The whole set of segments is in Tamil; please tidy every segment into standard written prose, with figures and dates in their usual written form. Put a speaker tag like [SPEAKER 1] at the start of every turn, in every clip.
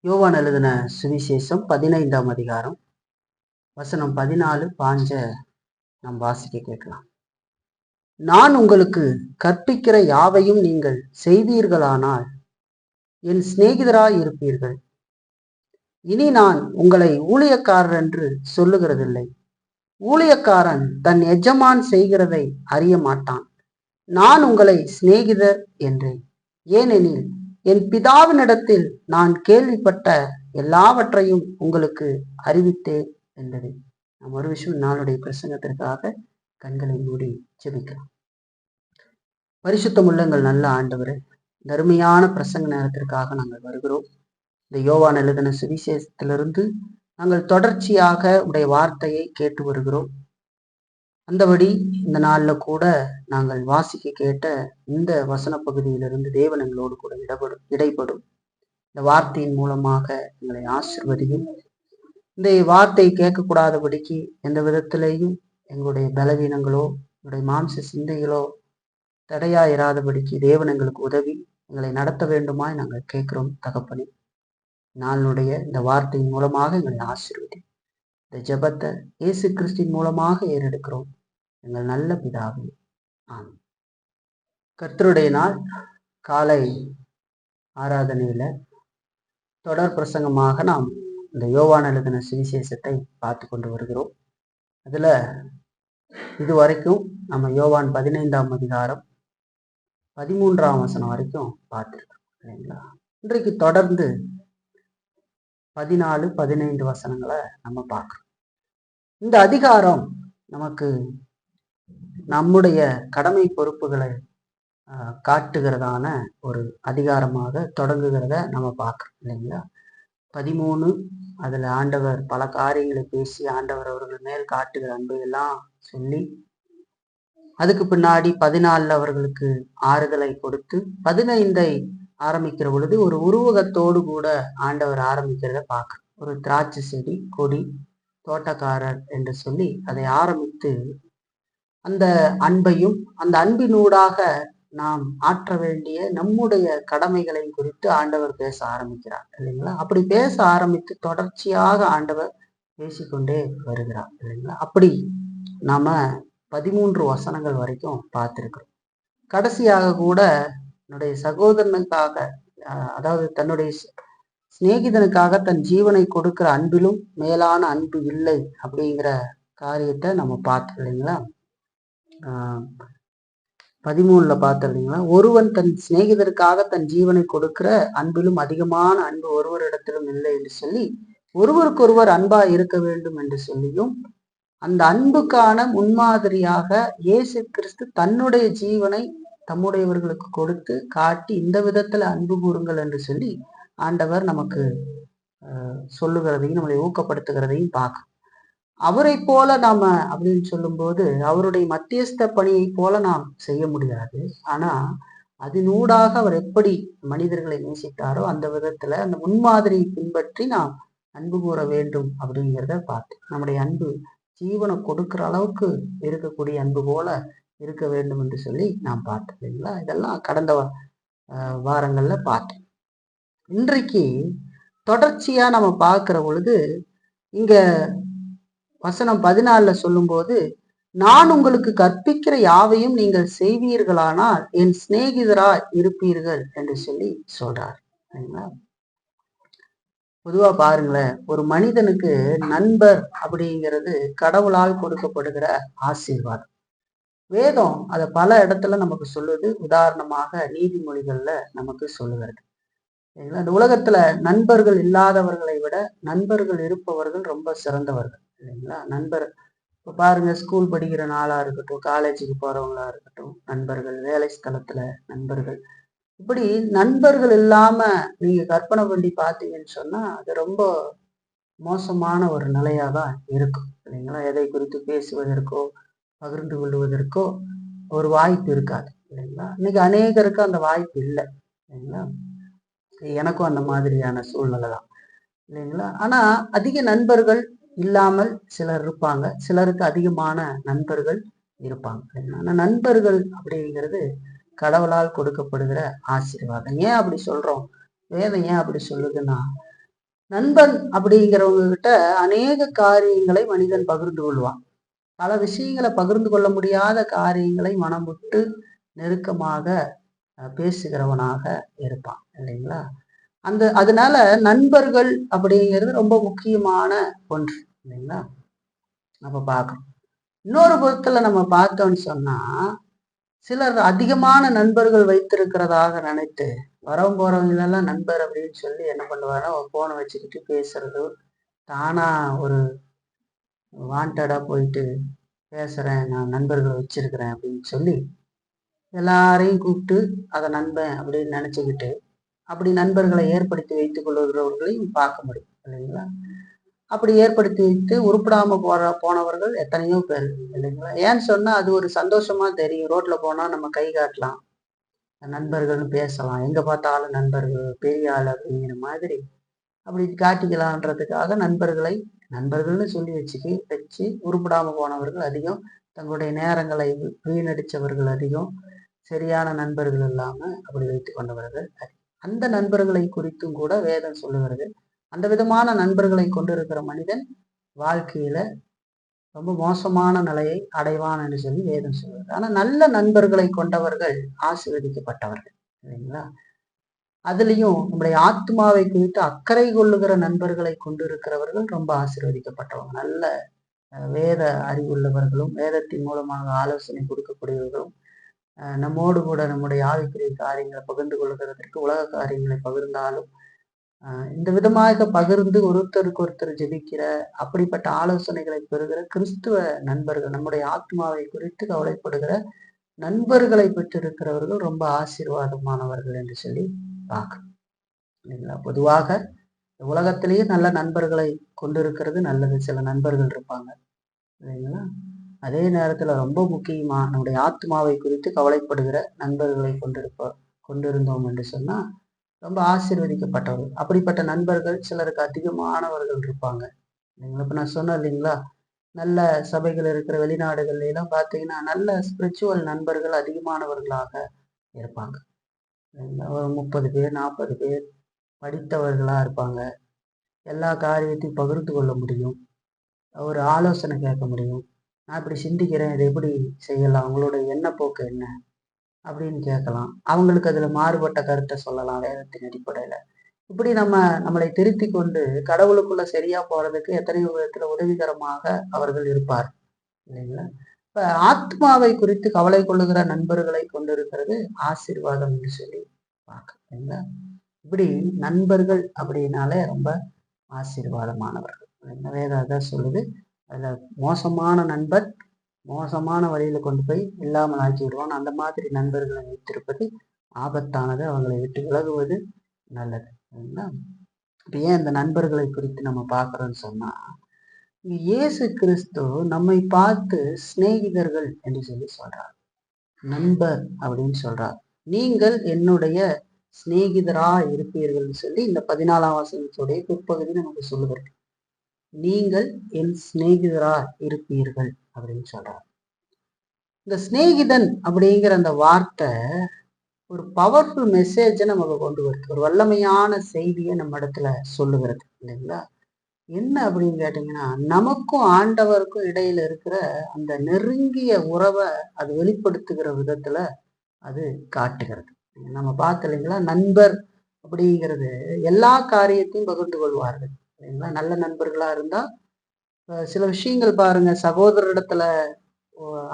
[SPEAKER 1] யோவான் எழுதின சுவிசேஷம் 15ஆம் அதிகாரம் வசனம் 14 பாஞ்ச நாம் வாசிக்க கேட்கலாம். நான் உங்களுக்கு கற்பிக்கிற யாவையும் நீங்கள் செய்வீர்களானால் என் சிநேகிதராய் இருப்பீர்கள். இனி நான் உங்களை ஊழியக்காரர் என்று சொல்லுகிறதில்லை. ஊழியக்காரன் தன் எஜமான் செய்கிறதை அறிய மாட்டான். நான் உங்களை சிநேகிதர் என்றேன். ஏனெனில் என் பிதாவினிடத்தில் நான் கேள்விப்பட்ட எல்லாவற்றையும் உங்களுக்கு அறிவித்தேன் என்றது. நாம் ஒரு விஷயம் நாளுடைய பிரசங்கத்திற்காக கண்களை மூடி ஜெபிக்கலாம். பரிசுத்தம் உள்ளங்கள் நல்ல ஆண்டவரே, தருமையான பிரசங்க நேரத்திற்காக நாங்கள் வருகிறோம். இந்த யோவான் எழுதின சுவிசேஷத்திலிருந்து நாங்கள் தொடர்ச்சியாக உடைய வார்த்தையை கேட்டு வருகிறோம். அந்தபடி இந்த நாள்ல கூட நாங்கள் வாசிக்க கேட்ட இந்த வசன பகுதியிலிருந்து தேவன் எங்களோடு கூட இடைப்படும். இந்த வார்த்தையின் மூலமாக எங்களை ஆசீர்வதியும். இந்த வார்த்தையை கேட்கக்கூடாதபடிக்கு எந்த விதத்திலேயும் எங்களுடைய பலவீனங்களோ எங்களுடைய மாம்ச சிந்தைகளோ தடையா இராதபடிக்கு தேவன் எங்களுக்கு உதவி எங்களை நடத்த வேண்டுமாய் நாங்கள் கேட்கிறோம் தகப்பனே. நாளுடைய இந்த வார்த்தையின் மூலமாக எங்களை ஆசீர்வதி. இந்த ஜெபத்தை இயேசு கிறிஸ்துவின் மூலமாக ஏறெடுக்கிறோம் எங்கள் நல்ல பிதாவே, ஆமென். கர்த்தருடைய நாள் காலை ஆராதனையில தொடர் பிரசங்கமாக நாம் இந்த யோவான் எழுதின சுவிசேஷத்தை பார்த்து கொண்டு வருகிறோம். அதுல இதுவரைக்கும் நம்ம யோவான் 15ஆம் அதிகாரம் 13ஆம் வசனம் வரைக்கும் பார்த்துருக்கோம் இல்லைங்களா? இன்றைக்கு தொடர்ந்து 14, 15 வசனங்களை நம்ம பார்க்கிறோம். இந்த அதிகாரம் நமக்கு நம்முடைய கடமை பொறுப்புகளை காட்டுகிறதான ஒரு அதிகாரமாக தொடங்குகிறத நம்ம பார்க்கிறோம் இல்லைங்களா? 13 அதுல ஆண்டவர் பல காரியங்களை பேசி ஆண்டவர் அவர்கள் மேல் காட்டுகிற அன்பை எல்லாம் சொல்லி, அதுக்கு பின்னாடி 14 அவர்களுக்கு ஆறுதலை கொடுத்து 15ஐ ஆரம்பிக்கிற பொழுது ஒரு உருவகத்தோடு கூட ஆண்டவர் ஆரம்பிக்கிறத பார்க்கிறோம். ஒரு திராட்சை செடி கொடி தோட்டக்காரர் என்று சொல்லி அதை ஆரம்பித்து அந்த அன்பையும் அந்த அன்பினூடாக நாம் ஆற்ற வேண்டிய நம்முடைய கடமைகளை குறித்து ஆண்டவர் பேச ஆரம்பிக்கிறார் இல்லைங்களா? அப்படி பேச ஆரம்பித்து தொடர்ச்சியாக ஆண்டவர் பேசிக்கொண்டே வருகிறார் இல்லைங்களா? அப்படி நாம 13 வசனங்கள் வரைக்கும் பார்த்திருக்கிறோம். கடைசியாக கூட என்னுடைய சகோதரனுக்காக அதாவது தன்னுடைய சிநேகிதனுக்காக தன் ஜீவனை கொடுக்கிற அன்பிலும் மேலான அன்பு இல்லை அப்படிங்கிற காரியத்தை நம்ம பார்த்தோம் இல்லைங்களா? 13 பார்த்தோம் இல்லைங்களா? ஒருவன் தன் சிநேகிதருக்காக தன் ஜீவனை கொடுக்கிற அன்பிலும் அதிகமான அன்பு ஒருவரிடத்திலும் இல்லை என்று சொல்லி ஒருவருக்கொருவர் அன்பா இருக்க வேண்டும் என்று சொல்லியும், அந்த அன்புக்கான முன்மாதிரியாக இயேசு கிறிஸ்து தன்னுடைய ஜீவனை தம்முடையவர்களுக்கு கொடுத்து காட்டி இந்த விதத்துல அன்பு கூறுங்கள் என்று சொல்லி ஆண்டவர் நமக்கு சொல்லுகிறதையும் நம்மளை ஊக்கப்படுத்துகிறதையும் பார்க்க, அவரை போல நாம அப்படின்னு சொல்லும்போது அவருடைய மத்தியஸ்த பணியை போல நாம் செய்ய முடியாது. ஆனா அதனூடாக அவர் எப்படி மனிதர்களை நேசித்தாரோ அந்த விதத்துல அந்த முன்மாதிரியை பின்பற்றி நாம் அன்பு கூற வேண்டும் அப்படிங்கிறத பார்த்து, நம்முடைய அன்பு ஜீவனை கொடுக்கிற அளவுக்கு இருக்கக்கூடிய அன்பு போல இருக்க வேண்டும் என்று சொல்லி நாம் பார்த்தோம் இல்லைங்களா? இதெல்லாம் கடந்த வாரங்கள்ல பார்த்தோம். இன்றைக்கு தொடர்ச்சியா நம்ம பார்க்கிற பொழுது இங்க வசனம் 14 சொல்லும்போது, நான் உங்களுக்கு கற்பிக்கிற யாவையும் நீங்கள் செய்வீர்களானால் என் சிநேகிதராய் இருப்பீர்கள் என்று சொல்லி சொல்றார். பொதுவா பாருங்களேன், ஒரு மனிதனுக்கு நண்பர் அப்படிங்கிறது கடவுளால் கொடுக்கப்படுகிற ஆசீர்வாதம். வேதம் அதை பல இடத்துல நமக்கு சொல்லுது. உதாரணமாக நீதிமொழிகள்ல நமக்கு சொல்லுகிறது. இந்த உலகத்துல நண்பர்கள் இல்லாதவர்களை விட நண்பர்கள் இருப்பவர்கள் ரொம்ப சிறந்தவர்கள் இல்லைங்களா? நண்பர் இப்போ பாருங்க, ஸ்கூல் படிக்கிற நாளா இருக்கட்டும், காலேஜுக்கு போறவங்களா இருக்கட்டும், நண்பர்கள், வேலை ஸ்தலத்துல நண்பர்கள், இப்படி நண்பர்கள் இல்லாம நீங்க கற்பனை பண்ணி பார்த்தீங்கன்னு சொன்னா அது ரொம்ப மோசமான ஒரு நிலையாதான் இருக்கும் இல்லைங்களா? எதை குறித்து பேசுவதற்கோ பகிர்ந்து கொள்வதற்கோ ஒரு வாய்ப்பு இருக்காது இல்லைங்களா? இன்னைக்கு அநேகருக்கு அந்த வாய்ப்பு இல்லை இல்லைங்களா? எனக்கும் அந்த மாதிரியான சூழ்நிலை தான் இல்லைங்களா? ஆனா அதிக நண்பர்கள் இல்லாமல் சிலர் இருப்பாங்க, சிலருக்கு அதிகமான நண்பர்கள் இருப்பாங்க இல்லைங்களா? ஆனா நண்பர்கள் அப்படிங்கிறது கடவுளால் கொடுக்கப்படுகிற ஆசீர்வாதம். ஏன் அப்படி சொல்றோம்? வேதம் ஏன் அப்படி சொல்லுதுன்னா, நண்பன் அப்படிங்கிறவங்க கிட்ட அநேக காரியங்களை மனிதன் பகிர்ந்து கொள்வான். பல விஷயங்களை பகிர்ந்து கொள்ள முடியாத காரியங்களை மனம் விட்டு நெருக்கமாக பேசுகிறவனாக இருப்பான் இல்லைங்களா? அதனால நண்பர்கள் அப்படிங்கிறது ரொம்ப முக்கியமான ஒன்று இல்லைங்களா? நம்ம பார்க்கணும். இன்னொரு புறத்துல நம்ம பார்த்தோம்னு சொன்னா, சிலர் அதிகமான நண்பர்கள் வைத்திருக்கிறதாக நினைத்து வரவும் போறவங்களெல்லாம் நண்பர் அப்படின்னு சொல்லி என்ன பண்ணுவாருன்னா போனை வச்சுக்கிட்டு பேசுறது, தானா ஒரு வாண்டடா போயிட்டு பேசுறேன், நான் நண்பர்கள் வச்சிருக்கிறேன் அப்படின்னு சொல்லி எல்லாரையும் கூப்பிட்டு அதை நண்பன் அப்படின்னு நினைச்சுக்கிட்டு அப்படி நண்பர்களை ஏற்படுத்தி வைத்துக் கொள்ளுகிறவர்களையும் பார்க்க முடியும் இல்லைங்களா? அப்படி ஏற்படுத்தி வைத்து உருப்படாம போனவர்கள் எத்தனையோ பேர் இல்லைங்களா? ஏன்னு சொன்னா அது ஒரு சந்தோஷமா தெரியும். ரோட்ல போனா நம்ம கை காட்டலாம், நண்பர்கள்னு பேசலாம், எங்க பார்த்தாலும் நண்பர்கள், பெரிய ஆள் அப்படிங்கிற மாதிரி அப்படி காட்டிக்கலான்றதுக்காக நண்பர்கள்னு சொல்லி வச்சு உருப்படாம போனவர்கள் அதிகம், தங்களுடைய நேரங்களை வீணடிச்சவர்கள் அதிகம், சரியான நண்பர்கள் இல்லாம அப்படி வைத்துக் கொண்டவர்கள். அந்த நண்பர்களை குறித்தும் கூட வேதம் சொல்லுகிறது. அந்த விதமான நண்பர்களை கொண்டிருக்கிற மனிதன் வாழ்க்கையில ரொம்ப மோசமான நிலையை அடைவான் என்று சொல்லி வேதம் சொல்லுகிறது. ஆனா நல்ல நண்பர்களை கொண்டவர்கள் ஆசீர்வதிக்கப்பட்டவர்கள் இல்லைங்களா? அதுலயும் நம்முடைய ஆத்மாவை குறித்து அக்கறை கொள்ளுகிற நண்பர்களை கொண்டிருக்கிறவர்கள் ரொம்ப ஆசீர்வதிக்கப்பட்டவங்க. நல்ல வேத அறிவுள்ளவர்களும் வேதத்தின் மூலமாக ஆலோசனை கொடுக்கக்கூடியவர்களும் நம்மோடு கூட நம்முடைய ஆவிக்குரிய காரியங்களை பகிர்ந்து கொள்கிறதற்கு உலக காரியங்களை பகிர்ந்தாலும் இந்த விதமாக பகிர்ந்து ஒருத்தருக்கு ஒருத்தர் ஜெபிக்கிற அப்படிப்பட்ட ஆலோசனைகளை பெறுகிற கிறிஸ்துவ நண்பர்கள், நம்முடைய ஆத்மாவை குறித்து கவலைப்படுகிற நண்பர்களை பெற்றிருக்கிறவர்கள் ரொம்ப ஆசீர்வாதமானவர்கள் என்று சொல்லி பார்க்கணும் இல்லைங்களா? பொதுவாக உலகத்திலேயே நல்ல நண்பர்களை கொண்டிருக்கிறது நல்லது. சில நண்பர்கள் இருப்பாங்க இல்லைங்களா? அதே நேரத்துல ரொம்ப முக்கியமா நம்முடைய ஆத்மாவை குறித்து கவலைப்படுகிற நண்பர்களை கொண்டிருந்தோம் என்று சொன்னா ரொம்ப ஆசீர்வதிக்கப்பட்டவர்கள். அப்படிப்பட்ட நண்பர்கள் சிலருக்கு அதிகமானவர்கள் இருப்பாங்க இல்லைங்களா? இப்ப நான் சொன்னேன் இல்லைங்களா, நல்ல சபைகள் இருக்கிற வெளிநாடுகள்ல எல்லாம் பார்த்தீங்கன்னா நல்ல ஸ்பிரிச்சுவல் நண்பர்கள் அதிகமானவர்களாக இருப்பாங்க. ஒரு 30 பேர் 40 பேர் படித்தவர்களா இருப்பாங்க. எல்லா காரியத்தையும் பகிர்ந்து கொள்ள முடியும், ஒரு ஆலோசனை கேட்க முடியும். நான் இப்படி சிந்திக்கிறேன், இதை எப்படி செய்யலாம், அவங்களோட எண்ணப்போக்கு என்ன அப்படின்னு கேட்கலாம். அவங்களுக்கு அதுல மாறுபட்ட கருத்தை சொல்லலாம் வேதத்தின் அடிப்படையில. இப்படி நம்மளை திருத்தி கொண்டு கடவுளுக்குள்ள சரியா போறதுக்கு எத்தனையோ விதத்துல உதவிகரமாக அவர்கள் இருப்பார் இல்லைங்களா? இப்ப ஆத்மாவை குறித்து கவலை கொள்ளுகிற நண்பர்களை கொண்டிருக்கிறது ஆசீர்வாதம் என்று சொல்லி பார்க்க. இப்படி நண்பர்கள் அப்படின்னாலே ரொம்ப ஆசீர்வாதமானவர்கள். வேதம் அதான் சொல்லுது. அதுல மோசமான நண்பர் மோசமான வழியில கொண்டு போய் இல்லாமல் ஆக்கி விடுவான். அந்த மாதிரி நண்பர்களை வைத்திருப்பது ஆபத்தானது, அவங்களை விட்டு விலகுவது நல்லது. இப்ப ஏன் இந்த நண்பர்களை குறித்து நம்ம பார்க்கிறோம்னு சொன்னா, இயேசு கிறிஸ்து நம்மை பார்த்து சிநேகிதர்கள் என்று சொல்லி சொல்றார், நண்பர் அப்படின்னு சொல்றார். நீங்கள் என்னுடைய சிநேகிதரா இருப்பீர்கள் சொல்லி இந்த 14ஆம் வசனத்துடைய பிற்பகுதி நமக்கு சொல்லுகிறது. நீங்கள் என் சிநேகிதரா இருப்பீர்கள் அப்படின்னு சொல்றார். இந்த சிநேகிதன் அப்படிங்கிற அந்த வார்த்தை ஒரு பவர்ஃபுல் மெசேஜை நமக்கு கொண்டு வருது, ஒரு வல்லமையான செய்தியை நம்ம இடத்துல சொல்லுகிறது இல்லைங்களா? என்ன அப்படின்னு கேட்டீங்கன்னா, நமக்கும் ஆண்டவருக்கும் இடையில இருக்கிற அந்த நெருங்கிய உறவை அது வெளிப்படுத்துகிற விதத்துல அது காட்டுகிறது. நம்ம பார்த்து இல்லைங்களா, நண்பர் அப்படிங்கிறது எல்லா காரியத்தையும் பகிர்ந்து கொள்வார்கள் இல்லைங்களா? நல்ல நண்பர்களா இருந்தா சில விஷயங்கள் பாருங்க, சகோதரிடத்துல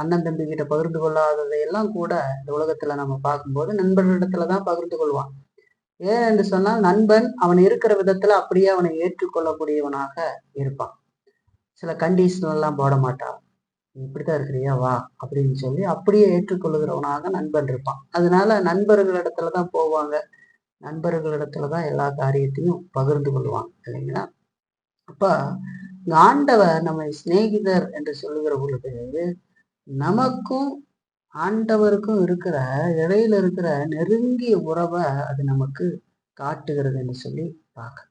[SPEAKER 1] அண்ணன் தம்பி கிட்ட பகிர்ந்து கொள்ளாததை எல்லாம் கூட இந்த உலகத்துல நம்ம பார்க்கும்போது நண்பர்களிடத்துலதான் பகிர்ந்து கொள்வான். ஏன் என்று சொன்னால் நண்பன் அவன் இருக்கிற விதத்துல அப்படியே அவனை ஏற்றுக்கொள்ளக்கூடியவனாக இருப்பான். சில கண்டிஷன் எல்லாம் போட மாட்டான், இப்படித்தான் இருக்கிறியா வா அப்படின்னு சொல்லி அப்படியே ஏற்றுக்கொள்ளுகிறவனாக நண்பன் இருப்பான். அதனால நண்பர்களிடத்துலதான் போவாங்க, நண்பர்களிடத்துலதான் எல்லா காரியத்தையும் பகிர்ந்து கொள்வாங்க இல்லைங்களா? அப்ப ஆண்டவர் நம்மை சிநேகிதர் என்று சொல்லுகிற பொழுது நமக்கும் ஆண்டவருக்கும் இருக்கிற இடையில இருக்கிற நெருங்கிய உறவை அது நமக்கு காட்டுகிறது என்று சொல்லி பார்க்க.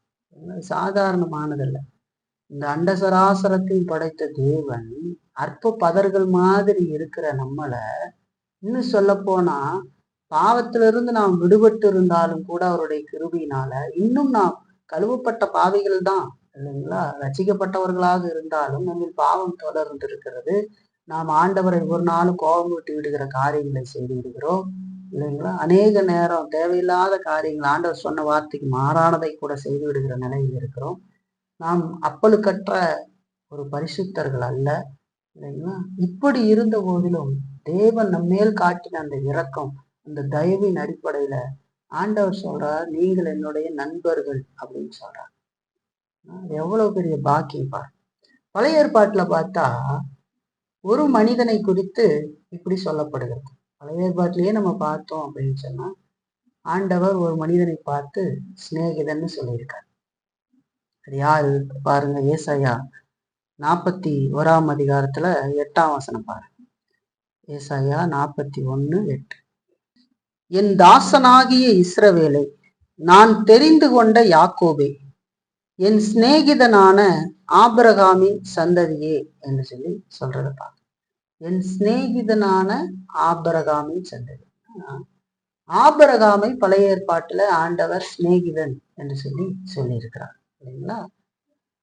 [SPEAKER 1] சாதாரணமானதல்ல. இந்த அண்ட சராசரத்தையும் படைத்த தேவன் அற்ப பதர்கள் மாதிரி இருக்கிற நம்மளை, இன்னும் சொல்ல போனா பாவத்திலிருந்து நாம் விடுபட்டு இருந்தாலும் கூட அவருடைய கிருபையினால இன்னும் நாம் கழுவப்பட்ட பாவிகள் தான் இல்லைங்களா. ரசிக்கப்பட்டவர்களாக இருந்தாலும் நம்மில் பாவம் தொடர்ந்து இருக்கிறது. நாம் ஆண்டவரை ஒரு நாளும் கோபம் விட்டு விடுகிற காரியங்களை செய்து விடுகிறோம் இல்லைங்களா. அநேக நேரம் தேவையில்லாத காரியங்கள், ஆண்டவர் சொன்ன வார்த்தைக்கு மாறானதை கூட செய்து விடுகிற நிலையில் இருக்கிறோம். நாம் அப்பழுக்கற்ற ஒரு பரிசுத்தர்கள் அல்ல இல்லைங்களா. இப்படி இருந்த போதிலும் தேவன் நம்மேல் காட்டின அந்த இரக்கம், அந்த தயவின் அடிப்படையில ஆண்டவர் சொல்றார், நீங்கள் என்னுடைய நண்பர்கள் அப்படின்னு சொல்றார். எவ்வளவு பெரிய பாக்கியம் பார். பழைய ஏற்பாட்டுல பார்த்தா ஒரு மனிதனை குறித்து இப்படி சொல்லப்படுகிறது. பழைய ஏற்பாட்டிலேயே நம்ம பார்த்தோம் அப்படின்னு சொன்னா, ஆண்டவர் ஒரு மனிதனை பார்த்து சிநேகிதன்னு சொல்லியிருக்கார். அது யாரு பாருங்க, ஏசாயா 41 அதிகாரத்துல 8ஆம் வசனம் பாருங்க. ஏசாயா 41:8. என் தாசனாகிய இஸ்ரவேலை, நான் தெரிந்து கொண்ட யாக்கோபே, என் சிநேகிதனான ஆபிரகாமின் சந்ததியே என்று சொல்லி சொல்றத பாருங்க. என் சிநேகிதனான ஆபிரகாமின் சந்ததி. ஆபிரகாமை பழைய ஏற்பாட்டுல ஆண்டவர் சிநேகிதன் என்று சொல்லி சொல்லியிருக்கிறார் இல்லைங்களா.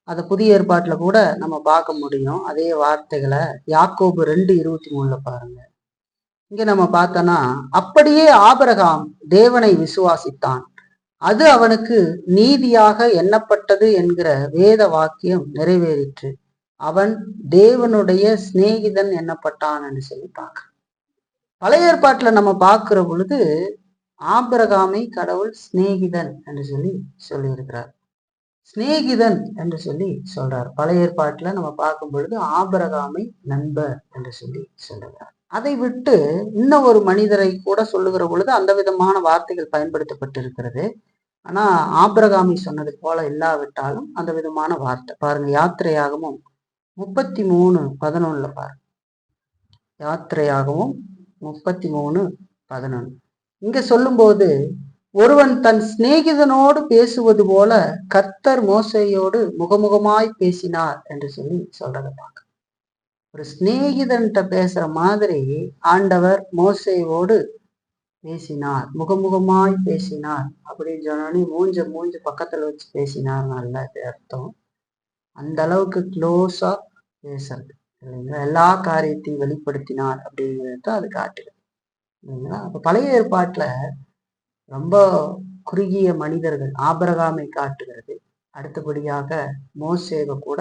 [SPEAKER 1] அதை புதிய ஏற்பாட்டுல கூட நம்ம பார்க்க முடியும். அதே வார்த்தைகளை யாக்கோபு 2:23 பாருங்க. இங்க நம்ம பார்த்தோம்னா, அப்படியே ஆபிரகாம் தேவனை விசுவாசித்தான், அது அவனுக்கு நீதியாக எண்ணப்பட்டது என்கிற வேத வாக்கியம் நிறைவேறிற்று, அவன் தேவனுடைய சிநேகிதன் எண்ணப்பட்டான் என்று சொல்லி பார்க்க. பழைய ஏற்பாட்டுல நம்ம பார்க்கிற பொழுது ஆபிரகாமை கடவுள் சிநேகிதன் என்று சொல்லி இருக்கிறார். சிநேகிதன் என்று சொல்லி சொல்றார். பழைய ஏற்பாட்டுல நம்ம பார்க்கும் பொழுது ஆபிரகாமை நண்பர் என்று சொல்லி சொல்லுகிறார். அதை விட்டு இன்னும் ஒரு மனிதரை கூட சொல்லுகிற பொழுது அந்த விதமான வார்த்தைகள் பயன்படுத்தப்பட்டிருக்கிறது. ஆனா ஆபிரகாமி சொன்னது போல இல்லாவிட்டாலும் அந்த விதமான வார்த்தை பாருங்க. யாத்திரையாகவும் 33:11 பாருங்க. யாத்திரையாகவும் 33:11 இங்க சொல்லும்போது, ஒருவன் தன் சிநேகிதனோடு பேசுவது போல கர்த்தர் மோசேயோடு முகமுகமாய் பேசினார் என்று சொல்லி சொல்றத பார்க்க. ஒரு சிநேகிதன்கிட்ட பேசுற மாதிரி ஆண்டவர் மோசேயோடு பேசினார், முகமுகமாய் பேசினார் அப்படின்னு சொன்னோடனே மூஞ்ச பக்கத்துல வச்சு பேசினார் நல்ல அர்த்தம். அந்த அளவுக்கு க்ளோஸா பேசுறது இல்லைங்களா. எல்லா காரியத்தையும் வெளிப்படுத்தினார் அப்படிங்கிறத அது காட்டுது இல்லைங்களா. அப்ப பழைய ஏற்பாட்டுல ரொம்ப குறுகிய மனிதர்கள் ஆபிரகாமை காட்டுகிறது. அடுத்தபடியாக மோசேவை கூட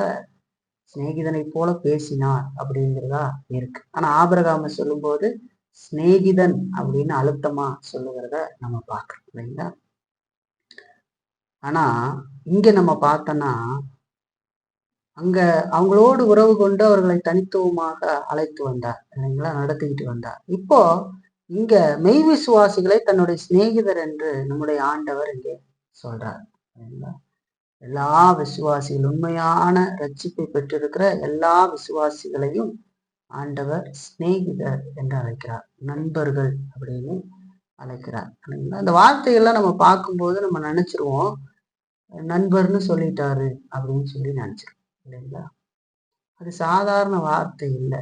[SPEAKER 1] சிநேகிதனை போல பேசினார் அப்படிங்கிறதா இருக்கு. ஆனா ஆபிரகாமை சொல்லும் போது சிநேகிதன் அப்படின்னு அழுத்தமா சொல்லுகிறத நம்ம பார்க்கிறோம் இல்லைங்களா. ஆனா இங்க நம்ம பார்த்தோம்னா, அங்க அவங்களோடு உறவு கொண்டு அவர்களை தனித்துவமாக அழைத்து வந்தார் இல்லைங்களா, நடத்திக்கிட்டு வந்தார். இப்போ இங்க மெய் விசுவாசிகளை தன்னுடைய சிநேகிதர் என்று நம்முடைய ஆண்டவர் இங்கே சொல்றார் இல்லைங்களா. எல்லா விசுவாசிகள், உண்மையான ரட்சிப்பை பெற்றிருக்கிற எல்லா விசுவாசிகளையும் ஆண்டவர் சிநேகிதர் என்று அழைக்கிறார், நண்பர்கள் அப்படின்னு அழைக்கிறார் இல்லைங்களா. அந்த வார்த்தைகள்லாம் நம்ம பார்க்கும்போது நம்ம நினைச்சிருவோம், நண்பர்னு சொல்லிட்டாரு அப்படின்னு சொல்லி நினைச்சிருவோம் இல்லைங்களா. அது சாதாரண வார்த்தை இல்லை.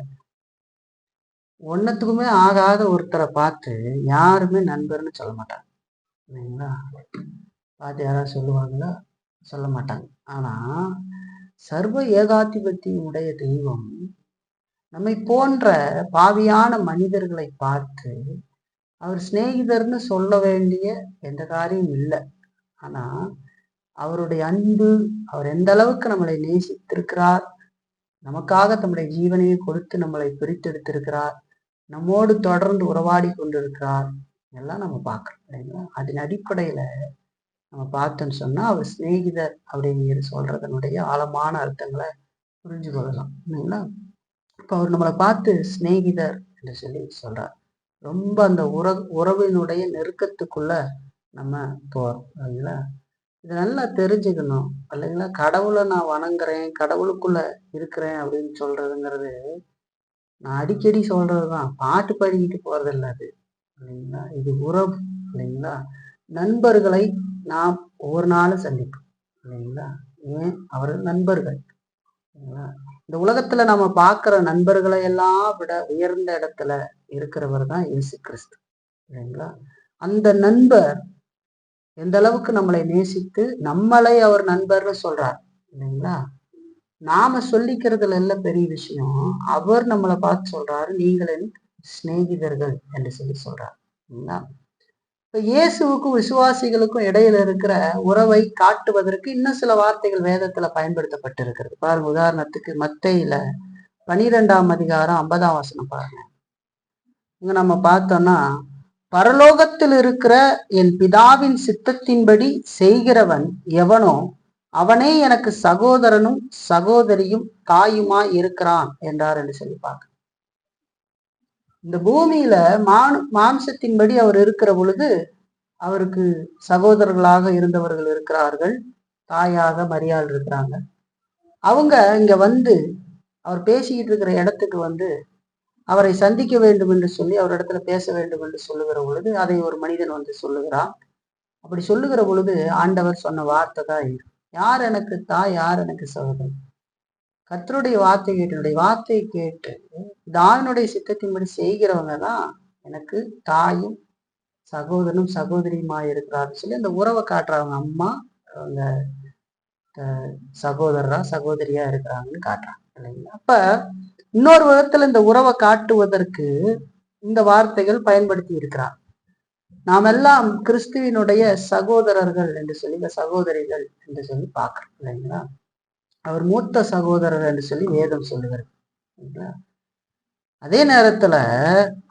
[SPEAKER 1] ஒன்னத்துக்குமே ஆகாத ஒருத்தரை பார்த்து யாருமே நண்பர்னு சொல்ல மாட்டாங்க இல்லைங்களா. பார்த்து யாராவது சொல்லுவாங்களா? சொல்ல மாட்டாங்க. ஆனா சர்வ ஏகாதிபத்தியம் உடைய தெய்வம் நம்மை போன்ற பாவியான மனிதர்களை பார்த்து அவர் சிநேகிதர்னு சொல்ல வேண்டிய எந்த காரியம் இல்லை. ஆனா அவருடைய அன்பு, அவர் எந்த அளவுக்கு நம்மளை நேசித்திருக்கிறார், நமக்காக தம்முடைய ஜீவனையை கொடுத்து நம்மளை பிரித்தெடுத்திருக்கிறார், நம்மோடு தொடர்ந்து உறவாடி கொண்டிருக்கிறார், எல்லாம் நம்ம பார்க்கிறோம் இல்லைங்களா. அதன் அடிப்படையில நம்ம பார்த்தோன்னு சொன்னா அவர் சிநேகிதர் அப்படிங்கிற சொல்றதனுடைய ஆழமான அர்த்தங்களை புரிஞ்சு கொள்ளலாம் இல்லைங்களா. இப்போ அவர் நம்மளை பார்த்து சிநேகிதர் என்று சொல்லி சொல்றார். ரொம்ப அந்த உறவினுடைய நெருக்கத்துக்குள்ள நம்ம போறோம் இல்லைங்களா. இதை நல்லா தெரிஞ்சுக்கணும் இல்லைங்களா. கடவுளை நான் வணங்குறேன், கடவுளுக்குள்ள இருக்கிறேன் அப்படின்னு சொல்றதுங்கிறது நான் அடிக்கடி சொல்றதுதான், பாட்டு பாடிக்கிட்டு போறது இல்லை அது இல்லைங்களா. இது உறவு இல்லைங்களா. நண்பர்களை நாம் ஒவ்வொரு நாளும் சந்திப்போம் இல்லைங்களா. ஏன் அவர்கள் நண்பர்கள் இல்லைங்களா. இந்த உலகத்துல நம்ம பார்க்கிற நண்பர்களை எல்லாம் விட உயர்ந்த இடத்துல இருக்கிறவர் தான் இயேசு கிறிஸ்து இல்லைங்களா. அந்த நண்பர் எந்த அளவுக்கு நம்மளை நேசித்து நம்மளை அவர் நண்பர்னு சொல்றார் இல்லைங்களா? நாம சொல்லிக்கிறதுல எல்லாம் பெரிய விஷயம். அவர் நம்மளை பார்த்து சொல்றாரு, நீங்கள் என் சிநேகிதர்கள் என்று சொல்லி சொல்றாரு. இப்ப இயேசுவுக்கும் விசுவாசிகளுக்கும் இடையில இருக்கிற உறவை காட்டுவதற்கு இன்னும் சில வார்த்தைகள் வேதத்துல பயன்படுத்தப்பட்டிருக்கிறது. பாருங்க, உதாரணத்துக்கு மத்தேயுல 12ஆம் அதிகாரம் 50ஆம் வசனம் பாருங்க. இங்க நம்ம பார்த்தோம்னா, பரலோகத்தில் இருக்கிற என் பிதாவின் சித்தத்தின்படி செய்கிறவன் எவனோ அவனே எனக்கு சகோதரனும் சகோதரியும் தாயுமாய் இருக்கிறான் என்றார் என்று சொல்லி பார்க்க. இந்த பூமியில மாம்சத்தின்படி அவர் இருக்கிற பொழுது அவருக்கு சகோதரர்களாக இருந்தவர்கள் இருக்கிறார்கள், தாயாக மரியாள் இருக்கிறாங்க. அவங்க இங்க வந்து அவர் பேசிக்கிட்டு இருக்கிற இடத்துக்கு வந்து அவரை சந்திக்க வேண்டும் என்று சொல்லி அவரிடத்துல பேச வேண்டும் என்று சொல்லுகிற பொழுது அதை ஒரு மனிதன் வந்து சொல்லுகிறான். அப்படி சொல்லுகிற பொழுது ஆண்டவர் சொன்ன வார்த்தை தான் இது, யார் எனக்கு தாய், யார் எனக்கு சகோதரன்? கர்த்தருடைய வார்த்தை கேட்டு, என்னுடைய வார்த்தையை கேட்டு தாவினுடைய சித்தத்தின்படி செய்கிறவங்க தான் எனக்கு தாயும் சகோதரனும் சகோதரியுமா இருக்கிறாருன்னு சொல்லி அந்த உறவை காட்டுறாங்க. அம்மா அவங்க சகோதரரா சகோதரியா இருக்கிறாங்கன்னு காட்டுறாங்க இல்லைங்களா? அப்ப இன்னொரு விதத்துல இந்த உறவை காட்டுவதற்கு இந்த வார்த்தைகள் பயன்படுத்தி இருக்கிறார். நாம் எல்லாம் கிறிஸ்துவினுடைய சகோதரர்கள் என்று சொல்லி, சகோதரிகள் என்று சொல்லி பார்க்கிறோம் இல்லைங்களா? அவர் மூத்த சகோதரர் என்று சொல்லி வேதம் சொல்லுகிறது. அதே நேரத்துல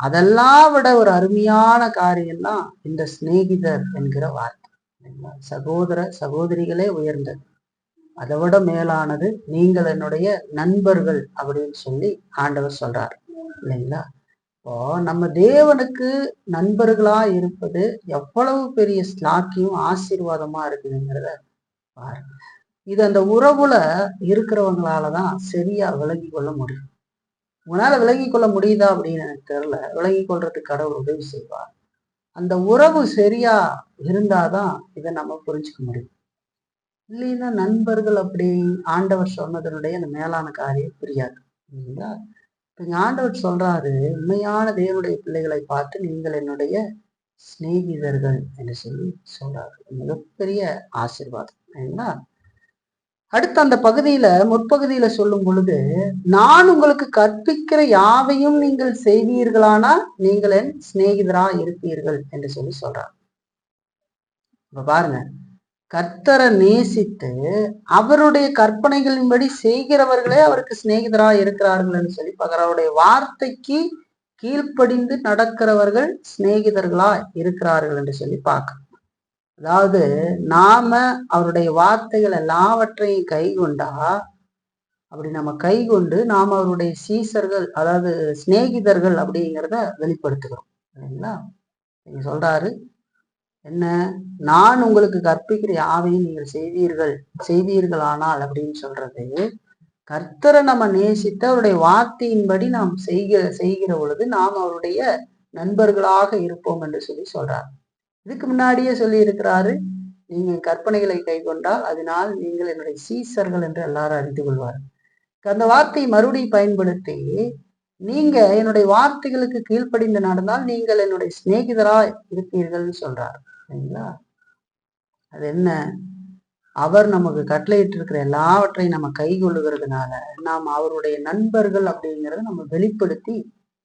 [SPEAKER 1] அதெல்லாம் விட ஒரு அருமையான காரியம் தான் இந்த சிநேகிதர் என்கிற வார்த்தை. சகோதர சகோதரிகளே உயர்ந்தது, அதை விட மேலானது நீங்கள் என்னுடைய நண்பர்கள் அப்படின்னு சொல்லி ஆண்டவர் சொல்றார் இல்லைங்களா? இப்போ நம்ம தேவனுக்கு நண்பர்களா இருப்பது எவ்வளவு பெரிய ஸ்லாக்கியும் ஆசீர்வாதமா இருக்குதுங்கிறத பாருங்க. இது அந்த உறவுல இருக்கிறவங்களாலதான் சரியா விலகி கொள்ள முடியும். உங்களால விலகி கொள்ள முடியுதா அப்படின்னு எனக்கு தெரியல. விலகி கொள்றதுக்கு கடவுள் உதவி செய்வார். அந்த உறவு சரியா இருந்தாதான் இதை நம்ம புரிஞ்சுக்க முடியும். இல்லைன்னா நண்பர்கள் அப்படி ஆண்டவர் சொன்னதனுடைய அந்த மேலான காரியம் புரியாது இல்லைங்களா? இப்ப ஆண்டவர் சொல்றாரு, உண்மையான தேவனுடைய பிள்ளைகளை பார்த்து நீங்கள் என்னுடைய சிநேகிதர்கள் என்று சொல்லி சொல்றாரு. மிகப்பெரிய ஆசீர்வாதம் இல்லைங்களா? அடுத்த அந்த பகுதியில முற்பகுதியில சொல்லும் பொழுது, நான் உங்களுக்கு கற்பிக்கிற யாவையும் நீங்கள் செய்வீர்களானா நீங்கள் என் சிநேகிதரா இருப்பீர்கள் என்று சொல்லி சொல்றார். இப்ப பாருங்க, கர்த்தரை நேசித்து அவருடைய கற்பனைகளின்படி செய்கிறவர்களே அவருக்கு சிநேகிதரா இருக்கிறார்கள் என்று சொல்லி அவருடைய வார்த்தைக்கு கீழ்ப்படிந்து நடக்கிறவர்கள் சிநேகிதர்களா இருக்கிறார்கள் என்று சொல்லி பார்க்க. அதாவது நாம அவருடைய வார்த்தைகள் எல்லாவற்றையும் கை கொண்டா, அப்படி நம்ம கை கொண்டு நாம அவருடைய சீசர்கள் அதாவது சிநேகிதர்கள் அப்படிங்கிறத வெளிப்படுத்துகிறோம் இல்லைங்களா? நீங்க சொல்றாரு என்ன, நான் உங்களுக்கு கற்பிக்கிற யாவையும் நீங்கள் செய்வீர்களானால் அப்படின்னு சொல்றது, கர்த்தரை நம்ம நேசித்து அவருடைய வார்த்தையின்படி நாம் செய்கிற பொழுது நாம் அவருடைய நண்பர்களாக இருப்போம் என்று சொல்லி சொல்றாரு. இதுக்கு முன்னாடியே சொல்லி இருக்கிறாரு, நீங்க கற்பனைகளை கை கொண்டால் அதனால் நீங்கள் என்னுடைய சீசர்கள் என்று எல்லாரும் அறிந்து கொள்வார். அந்த வார்த்தையை மறுபடியும் பயன்படுத்தி நீங்க என்னுடைய வார்த்தைகளுக்கு கீழ்ப்படிந்து நடந்தால் நீங்கள் என்னுடைய சிநேகிதராய் இருப்பீர்கள்னு சொல்றாரு சரிங்களா? அது என்ன, அவர் நமக்கு கட்டளையிட்டு இருக்கிற எல்லாவற்றையும் நம்ம கை கொள்ளுகிறதுனால நாம் அவருடைய நண்பர்கள் அப்படிங்கிறத நம்ம வெளிப்படுத்தி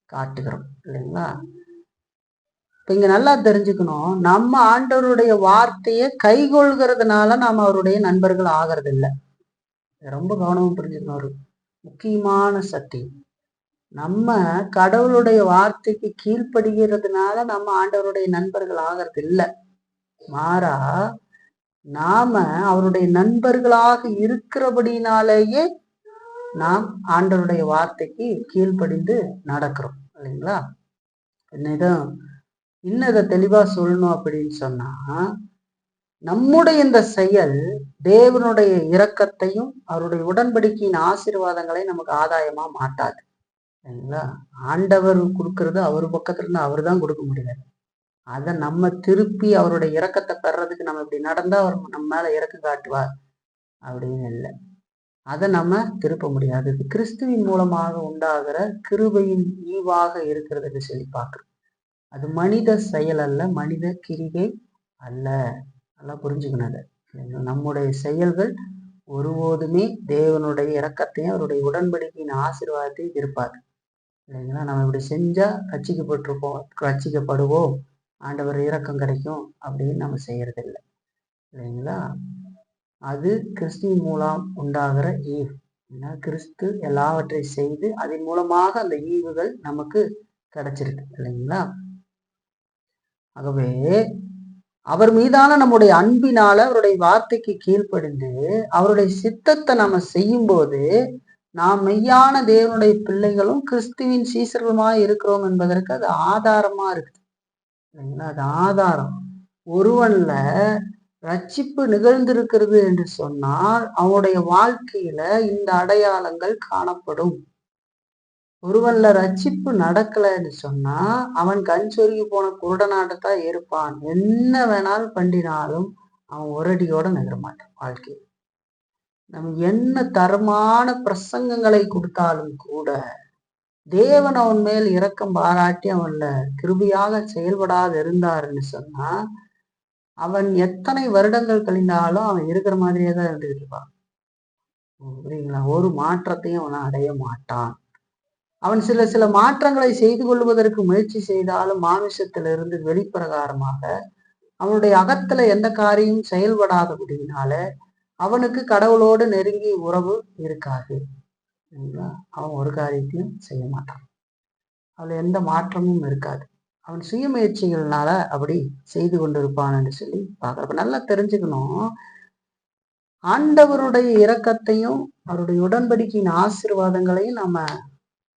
[SPEAKER 1] காட்டுகிறோம் இல்லைங்களா? இப்ப இங்க நல்லா தெரிஞ்சுக்கணும், நம்ம ஆண்டவருடைய வார்த்தையை கைகொள்கிறதுனால நாம் அவருடைய நண்பர்கள் ஆகிறது இல்லை. ரொம்ப கவனமும் புரிஞ்சுக்கணும். ஒரு முக்கியமான சத்தியம், நம்ம கடவுளுடைய வார்த்தைக்கு கீழ்ப்படுகிறதுனால நம்ம ஆண்டவருடைய நண்பர்கள் ஆகிறது இல்லை. மாறா நாம அவருடைய நண்பர்களாக இருக்கிறபடினாலேயே நாம் ஆண்டவருடைய வார்த்தைக்கு கீழ்ப்படிந்து நடக்கிறோம் இல்லைங்களா? என்னதான் இன்னும் இதை தெளிவா சொல்லணும் அப்படின்னு சொன்னா, நம்முடைய இந்த செயல் தேவனுடைய இரக்கத்தையும் அவருடைய உடன்படிக்கையின் ஆசீர்வாதங்களை நமக்கு ஆதாயமா மாட்டாது சரிங்களா? ஆண்டவர் கொடுக்கறது அவர் பக்கத்துல இருந்து அவர் தான் கொடுக்க முடியாது. அதை நம்ம திருப்பி அவருடைய இரக்கத்தை பெறறதுக்கு நம்ம இப்படி நடந்தா அவர் நம்ம மேல இரக்கம் காட்டுவார் அப்படின்னு இல்லை. அதை நம்ம திருப்ப முடியாது. இது கிறிஸ்துவின் மூலமாக உண்டாகிற கிருபையின் ஈவாக இருக்கிறதுன்னு சொல்லி பார்க்கிறோம். அது மனித செயல் அல்ல, மனித கிரிகை அல்ல. நல்லா புரிஞ்சுக்கணும் அதை. நம்முடைய செயல்கள் ஒருபோதுமே தேவனுடைய இரக்கத்தையும் அவருடைய உடன்படிக்கையின் ஆசீர்வாதத்தையும் இருப்பாது இல்லைங்களா. நம்ம இப்படி செஞ்சா ரட்சிக்கப்படுவோம், ஆண்டவர் இரக்கம் கிடைக்கும் அப்படின்னு நம்ம செய்யறது இல்லை இல்லைங்களா. அது கிறிஸ்துவின் மூலம் உண்டாகிற ஈவு. ஏன்னா கிறிஸ்து எல்லாவற்றையும் செய்து அதன் மூலமாக அந்த ஈவுகள் நமக்கு கிடைச்சிருக்கு இல்லைங்களா. ஆகவே அவர் மீதான நம்முடைய அன்பினால அவருடைய வார்த்தைக்கு கீழ்ப்படிந்து அவருடைய சித்தத்தை நம்ம செய்யும் போது நாம் மெய்யான தேவனுடைய பிள்ளைகளும் கிறிஸ்துவின் சீசர்களுமாய் இருக்கிறோம் என்பதற்கு அது ஆதாரமா இருக்குது இல்லைங்களா. அது ஆதாரம். ஒருவன்ல ரட்சிப்பு நிகழ்ந்திருக்கிறது என்று சொன்னால் அவனுடைய வாழ்க்கையில இந்த அடையாளங்கள் காணப்படும். ஒருவன்ல ரட்சிப்பு நடக்கலைன்னு சொன்னா அவன் கண் சொருகி போன குருடனாட்டத்தான் இருப்பான். என்ன வேணாலும் பண்ணினாலும் அவன் ஒரடியோட நகர மாட்டான் வாழ்க்கையில். நம்ம என்ன தரமான பிரசங்கங்களை கொடுத்தாலும் கூட தேவன் அவன் மேல் இரக்கம் பாராட்டி அவன்ல கிருபியாக செயல்படாது இருந்தாருன்னு சொன்னா அவன் எத்தனை வருடங்கள் கழிந்தாலும் அவன் இருக்கிற மாதிரியே தான் இருந்துகிட்டு இருப்பான். புரியுங்களா. ஒரு மாற்றத்தையும் அவன் அடைய மாட்டான். அவன் சில மாற்றங்களை செய்து கொள்வதற்கு முயற்சி செய்தாலும் மாமிசத்திலிருந்து வெளிப்பிரகாரமாக அவனுடைய அகத்துல எந்த காரியமும் செயல்படாதபடினால அவனுக்கு கடவுளோடு நெருங்கி உறவு இருக்காது. அவன் ஒரு காரியத்தையும் செய்ய மாட்டான். அவள் எந்த மாற்றமும் இருக்காது. அவன் சுய முயற்சிகள்னால அப்படி செய்து கொண்டிருப்பான் என்று சொல்லி பார்க்கிறப்ப நல்லா தெரிஞ்சுக்கணும். ஆண்டவருடைய இரக்கத்தையும் அவருடைய உடன்படிக்கையின் ஆசீர்வாதங்களையும்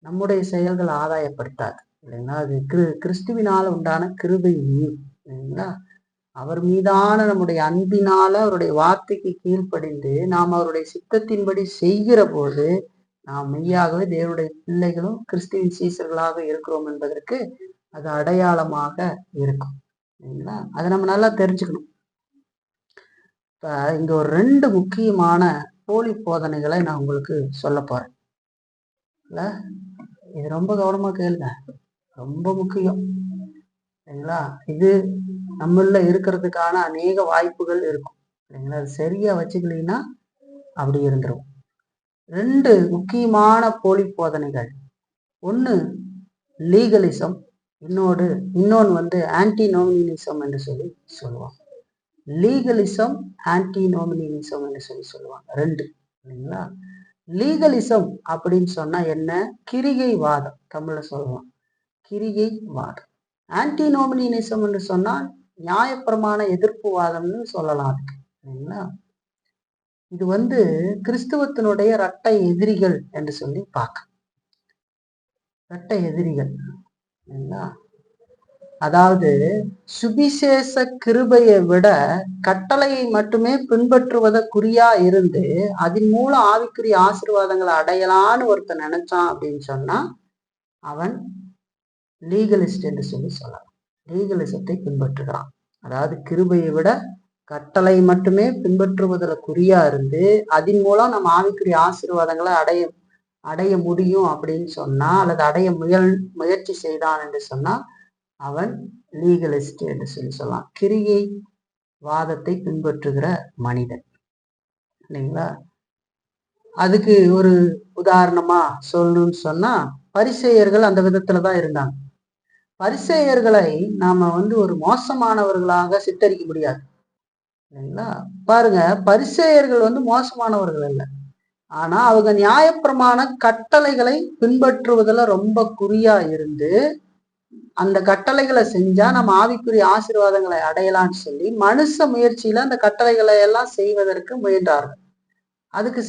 [SPEAKER 1] நம்முடைய செயல்கள் ஆதாயப்படுத்தாது இல்லைங்களா. அது கிறிஸ்துவினால உண்டான கிருபை இல்லைங்களா. அவர் மீதான நம்முடைய அன்பினால அவருடைய வார்த்தைக்கு கீழ்ப்படிந்து நாம் அவருடைய சித்தத்தின்படி செய்கிற போது நாம் மெய்யாகவே தேவனுடைய பிள்ளைகளும் கிறிஸ்துவின் சீசர்களாக இருக்கிறோம் என்பதற்கு அது அடையாளமாக இருக்கும் இல்லைங்களா. அதை நம்ம நல்லா தெரிஞ்சுக்கணும். இப்ப இங்க ஒரு 2 முக்கியமான போலி போதனைகளை நான் உங்களுக்கு சொல்ல போறேன் இல்ல. இது ரொம்ப கவனமா கேளுங்க, ரொம்ப முக்கியம் இல்லைங்களா. இது நம்மள இருக்கிறதுக்கான அநேக வாய்ப்புகள் இருக்கும் இல்லைங்களா. அது சரியா வச்சுக்கலீங்கன்னா அப்படி இருந்துரும். 2 முக்கியமான போலி போதனைகள். ஒண்ணு லீகலிசம், இன்னொன்னு ஆன்டினோமினிசம் என்று சொல்லி சொல்லுவாங்க. லீகலிசம், ஆன்டினோமினிசம் என்று சொல்லி சொல்லுவாங்க 2 இல்லைங்களா. லீகலிசம் அப்படின்னு சொன்னா என்ன? கிரிகை வாதம், தமிழ்ல சொல்லலாம் கிரிகை வாதம். ஆன்டினோமினிசம் என்று சொன்னால் நியாயப்பிரமாண எதிர்ப்பு வாதம்னு சொல்லலாம் அதுக்கு இல்லைங்களா. இது கிறிஸ்துவத்தினுடைய இரட்டை எதிரிகள் என்று சொல்லி பார்க்க. இரட்டை எதிரிகள் இல்லைங்களா. அதாவது சுவிசேஷ கிருபையை விட கட்டளையை மட்டுமே பின்பற்றுவத குறியா இருந்து அதன் மூலம் ஆவிக்குரிய ஆசீர்வாதங்களை அடையலான்னு ஒருத்தன் நினைச்சான் அப்படின்னு சொன்னா அவன் லீகலிஸ்ட் என்று சொல்லி சொல்லலாம். லீகலிசத்தை பின்பற்றுகிறான். அதாவது கிருபையை விட கட்டளை மட்டுமே பின்பற்றுவதில் குறியா இருந்து அதன் மூலம் நம்ம ஆவிக்குரிய ஆசீர்வாதங்களை அடைய முடியும் அப்படின்னு சொன்னா அல்லது அடைய முயற்சி செய்தான் என்று சொன்னா அவன் லீகலிஸ்ட் என்று சொல்லி சொல்லலாம். கிரியை வாதத்தை பின்பற்றுகிற மனிதன் இல்லைங்களா. அதுக்கு ஒரு உதாரணமா சொல்லணும்னு சொன்னா பரிசேயர்கள் அந்த விதத்துலதான் இருந்தாங்க. பரிசேயர்களை நாம ஒரு மோசமானவர்களாக சித்தரிக்க முடியாது இல்லைங்களா. பாருங்க, பரிசேயர்கள் மோசமானவர்கள் அல்ல. ஆனா அவங்க நியாயப்பிரமாண கட்டளைகளை பின்பற்றுவதில் ரொம்ப குறியா இருந்து அந்த கட்டளைகளை செஞ்சா நம்ம ஆவிக்குரிய ஆசீர்வாதங்களை அடையலாம்னு சொல்லி மனுஷ முயற்சியில அந்த கட்டளைகளை எல்லாம் செய்வதற்கு முயன்றார்கள். அதுக்கு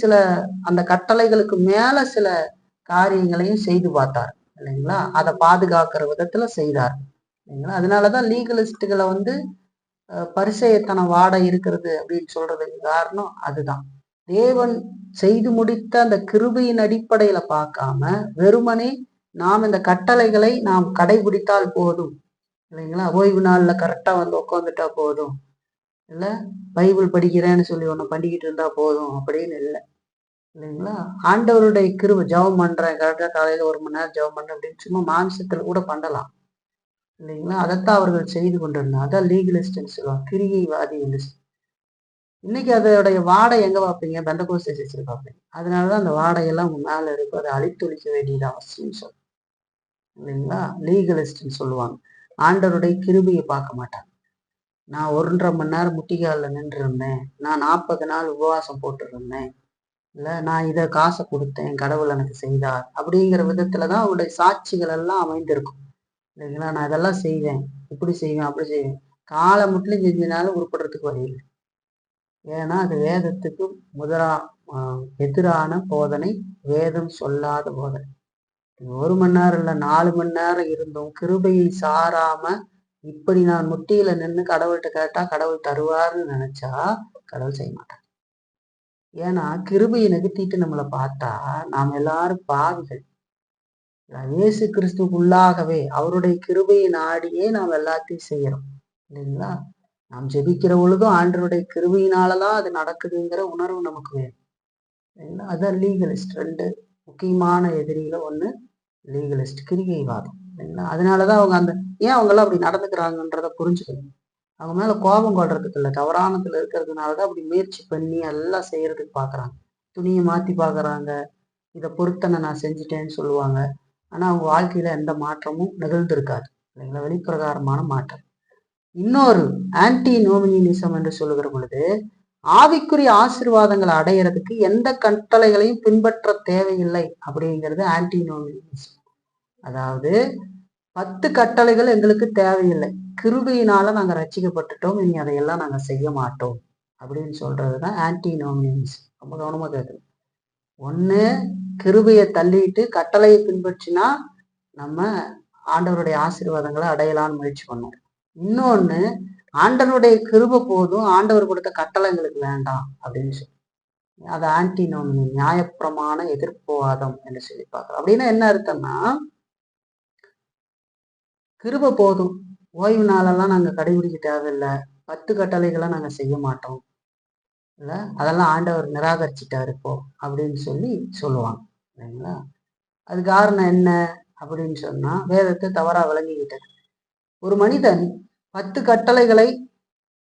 [SPEAKER 1] அந்த கட்டளைகளுக்கு மேல சில காரியங்களையும் செய்து பார்த்தார் இல்லைங்களா. அதை பாதுகாக்கிற விதத்துல செய்தார் இல்லைங்களா. அதனாலதான் லீகலிஸ்டுகளை பரிசேயத்தன வாட இருக்கிறது அப்படின்னு சொல்றதுக்கு காரணம் அதுதான். தேவன் செய்து முடித்த அந்த கிருபையின் அடிப்படையில பார்க்காம வெறுமனே நாம் இந்த கட்டளைகளை நாம் கடைபிடித்தால் போதும் இல்லைங்களா. ஓய்வு நாள்ல கரெக்டா உட்காந்துட்டா போதும், இல்ல பைபிள் படிக்கிறேன்னு சொல்லி ஒண்ணு பண்ணிக்கிட்டு இருந்தா போதும் அப்படின்னு இல்லை இல்லைங்களா. ஆண்டவருடைய கிருபை, ஜெபம் பண்றேன் கரெக்டா காலையில 1 மணி நேரம் ஜெபம் பண்றேன் அப்படின்னு சும்மா மாம்சத்துல கூட பண்ணலாம். இல்லைங்களா? அதைத்தான் அவர்கள் செய்து கொண்டிருந்தாங்க. அதான் லீகலிஸ்ட்ன்னு சொல்லுவாங்க, கிரிகைவாதி என்று. இன்னைக்கு அதோடைய வாடை எங்க பார்ப்பீங்க? பெந்தகோஸ்தே சர்ச்சில் பார்ப்பீங்க. அதனாலதான் அந்த வாடையெல்லாம் உங்க மேல இருக்கும். அதை அழித்தொழிக்க வேண்டியது அவசியம் சொல்லுங்க, இல்லைங்களா? லீகலிஸ்ட்ன்னு சொல்லுவாங்க. ஆண்டவருடைய கிருபையை பார்க்க மாட்டாங்க. நான் 1.5 மணி நேரம் முட்டிக்காலில் நின்று இருந்தேன், நான் 40 நாள் உபவாசம் போட்டு இருந்தேன், இல்லை நான் இதை காசை கொடுத்தேன், கடவுள் எனக்கு செய்தார், அப்படிங்கிற விதத்துலதான் அவருடைய சாட்சிகள் எல்லாம் அமைந்திருக்கும், இல்லைங்களா? நான் இதெல்லாம் செய்வேன், இப்படி செய்வேன், அப்படி செய்வேன். காலை முட்டிலும் செஞ்சனாலும் உருப்படுறதுக்கு வழி இல்லை. ஏன்னா அது வேதத்துக்கு எதிரான போதனை, வேதம் சொல்லாத போதனை. 1 மணி நேரம் இல்லை, 4 மணி நேரம் இருந்தும் கிருபையை சாராம இப்படி நான் முட்டியில நின்று கடவுள்கிட்ட கேட்டா கடவுள் தருவார்னு நினைச்சா கடவுள் செய்ய மாட்டார். ஏன்னா கிருபையை நிகழ்த்திட்டு நம்மளை பார்த்தா நாம் எல்லாரும் பாவிகள். இயேசு கிறிஸ்துக்குள்ளாகவே அவருடைய கிருபையை நாடியே நாம் எல்லாத்தையும் செய்யறோம், இல்லைங்களா? நாம் ஜெபிக்கிற பொழுதும் ஆண்டவருடைய கிருபையினாலதான் அது நடக்குதுங்கிற உணர்வு நமக்கு வேணும், இல்லைங்களா? அதான் லீகலிஸ்ட். 2 முக்கியமான எதிரியில ஒண்ணு லீகலிஸ்ட், கிரிகைவாதம், இல்லைங்களா? அதனாலதான் அவங்க ஏன் அவங்கெல்லாம் அப்படி நடந்துக்கிறாங்கன்றத புரிஞ்சுக்கணும். அவங்க மேல கோபம் கொள்றதுக்கு இல்லை, தவறானத்துல இருக்கிறதுனாலதான் அப்படி முயற்சி பண்ணி எல்லாம் செய்யறதுக்கு பாக்குறாங்க. துணியை மாத்தி பாக்குறாங்க, இதை பொருத்தனை நான் செஞ்சுட்டேன்னு சொல்லுவாங்க. ஆனா அவங்க வாழ்க்கையில எந்த மாற்றமும் நிகழ்ந்திருக்காது, இல்லைங்களா? வெளிப்பிரகாரமான மாற்றம். இன்னொரு ஆன்டி நோமினிசம் என்று சொல்லுகிற பொழுது, ஆவிக்குரிய ஆசீர்வாதங்களை அடையிறதுக்கு எந்த கட்டளைகளையும் பின்பற்ற தேவையில்லை அப்படிங்கிறது ஆன்டி நோமினிசம். அதாவது 10 கட்டளைகள் எங்களுக்கு தேவையில்லை, கிருபையினால நாங்க ரட்சிக்கப்பட்டுட்டோம், இனி அதையெல்லாம் நாங்க செய்ய மாட்டோம் அப்படின்னு சொல்றதுதான் ஆன்டி நோமினிசம். ரொம்ப கவனமா கேட்கணும். ஒண்ணு, கிருபையை தள்ளிட்டு கட்டளையை பின்பற்றினா நம்ம ஆண்டவருடைய ஆசீர்வாதங்களை அடையலான்னு முயற்சி பண்ணோம். இன்னொன்னு, ஆண்டவருடைய கிருபை போதும், ஆண்டவர் கொடுத்த கட்டளை எங்களுக்கு வேண்டாம் அப்படின்னு சொல்லி அது ஆன்டி நோமினி, நியாயப்பிரமாண எதிர்ப்புவாதம் என்று சொல்லி பார்க்கிறோம். அப்படின்னா என்ன அர்த்தம்னா, கிருபை போதும், ஓய்வு நாளெல்லாம் நாங்க கடைபிடிக்க தேவையில்லை, 10 கட்டளைகளை நாங்க செய்ய மாட்டோம், இல்ல அதெல்லாம் ஆண்டவர் நிராகரிச்சுட்டாரு இப்போ அப்படின்னு சொல்லி சொல்லுவாங்க, இல்லைங்களா? அது காரணம் என்ன அப்படின்னு சொன்னா, வேதத்தை தவறா விளங்கிக்கிட்டது. ஒரு மனிதன் 10 கட்டளைகளை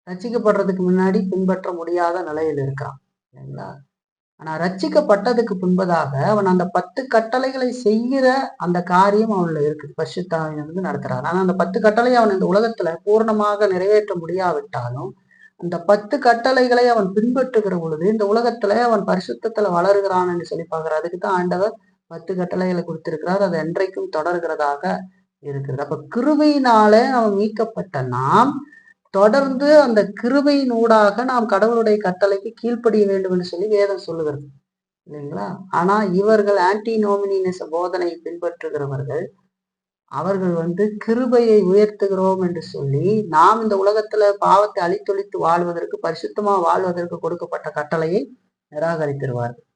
[SPEAKER 1] ரட்சிக்கப்படுறதுக்கு முன்னாடி பின்பற்ற முடியாத நிலையில் இருக்கான், இல்லைங்களா? ஆனா ரட்சிக்கப்பட்டதுக்கு பின்பதாக அவன் அந்த 10 கட்டளைகளை செய்கிற அந்த காரியம் அவன்ல இருக்குது, பரிசுத்த ஆவியானவர் வந்து நடத்துறாரு. ஆனா அந்த 10 கட்டளையை அவன் இந்த உலகத்துல பூர்ணமாக நிறைவேற்ற முடியாவிட்டாலும் அந்த 10 கட்டளைகளை அவன் பின்பற்றுகிற பொழுது இந்த உலகத்துல அவன் பரிசுத்தத்துல வளருகிறான் என்று சொல்லி பார்க்கிறார். அதுக்குதான் ஆண்டவர் 10 கட்டளைகளை கொடுத்திருக்கிறார். அது என்றைக்கும் தொடர்கிறதாக இருக்கிறது. அப்ப கிருபையினாலே அவன் மீட்கப்பட்ட நாம் தொடர்ந்து அந்த கிருபையின் ஊடாக நாம் கடவுளுடைய கட்டளைக்கு கீழ்ப்படிய வேண்டும் என்று சொல்லி வேதம் சொல்லுகிறது, இல்லைங்களா? ஆனா இவர்கள் ஆன்டி நோமினிச போதனையை பின்பற்றுகிறவர்கள், அவர்கள் வந்து கிருபையை உயர்த்துகிறோம் என்று சொல்லி நாம் இந்த உலகத்துல பாவத்தை அழித்தொழித்து வாழ்வதற்கு, பரிசுத்தமா வாழ்வதற்கு கொடுக்கப்பட்ட கட்டளையை நிராகரித்திருவார்கள்.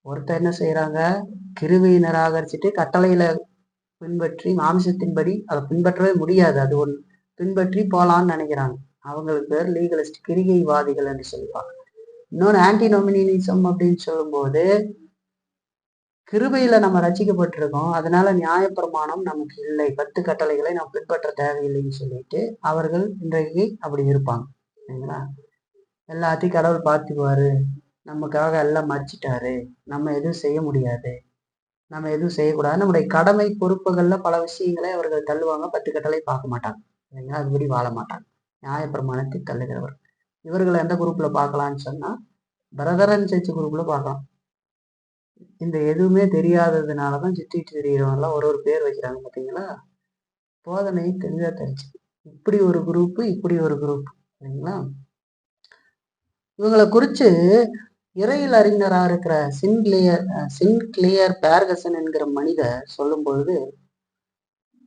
[SPEAKER 1] ஒருத்தர் என்ன செய்யறாங்க, கிருபையை நிராகரிச்சுட்டு கட்டளையில பின்பற்றி மாமிசத்தின்படி அதை பின்பற்றவே முடியாது, அது ஒன்று பின்பற்றி போலான்னு நினைக்கிறாங்க. அவங்களுக்கு பேர் லீகலிஸ்ட், கிரிகைவாதிகள் என்று சொல்லுவாங்க. இன்னொன்று ஆன்டி நோமினிசம் அப்படின்னு சொல்லும்போது, கிருபையில நம்ம ரசிக்கப்பட்டிருக்கோம், அதனால நியாயப்பிரமாணம் நமக்கு இல்லை, 10 கட்டளைகளை நாம் பின்பற்ற தேவையில்லைன்னு சொல்லிட்டு அவர்கள் இன்றைக்கு அப்படி இருப்பாங்க, சரிங்களா? எல்லாத்தையும் கடவுள் பார்த்துக்குவாரு, நமக்காக எல்லாம் மறைச்சிட்டாரு, நம்ம எதுவும் செய்ய முடியாது, நம்ம எதுவும் செய்யக்கூடாது, நம்முடைய கடமை பொறுப்புகள்ல பல விஷயங்களை அவர்கள் தள்ளுவாங்க, 10 கட்டளை பார்க்க மாட்டாங்க, இல்லைங்களா? அதுபடி வாழ மாட்டாங்க, நியாயப்பிரமாணத்தை தள்ளுகிறவர். இவர்களை எந்த குரூப்ல பார்க்கலான்னு சொன்னா, பிரதரன் சர்ச் குரூப்ல பார்க்கலாம். இந்த எதுவுமே தெரியாததுனாலதான் சுத்திட்டு தெரிகிறவங்கலாம் ஒரு பேர் வைக்கிறாங்க, பார்த்தீங்களா? போதனை தெரிஞ்சா தெரிஞ்சு, இப்படி ஒரு குரூப், இப்படி ஒரு குரூப், இல்லைங்களா? இவங்களை குறிச்சு இறையில் அறிஞராக இருக்கிற சின்கிளியர் பேர்கசன் என்கிற மனிதர் சொல்லும் பொழுது,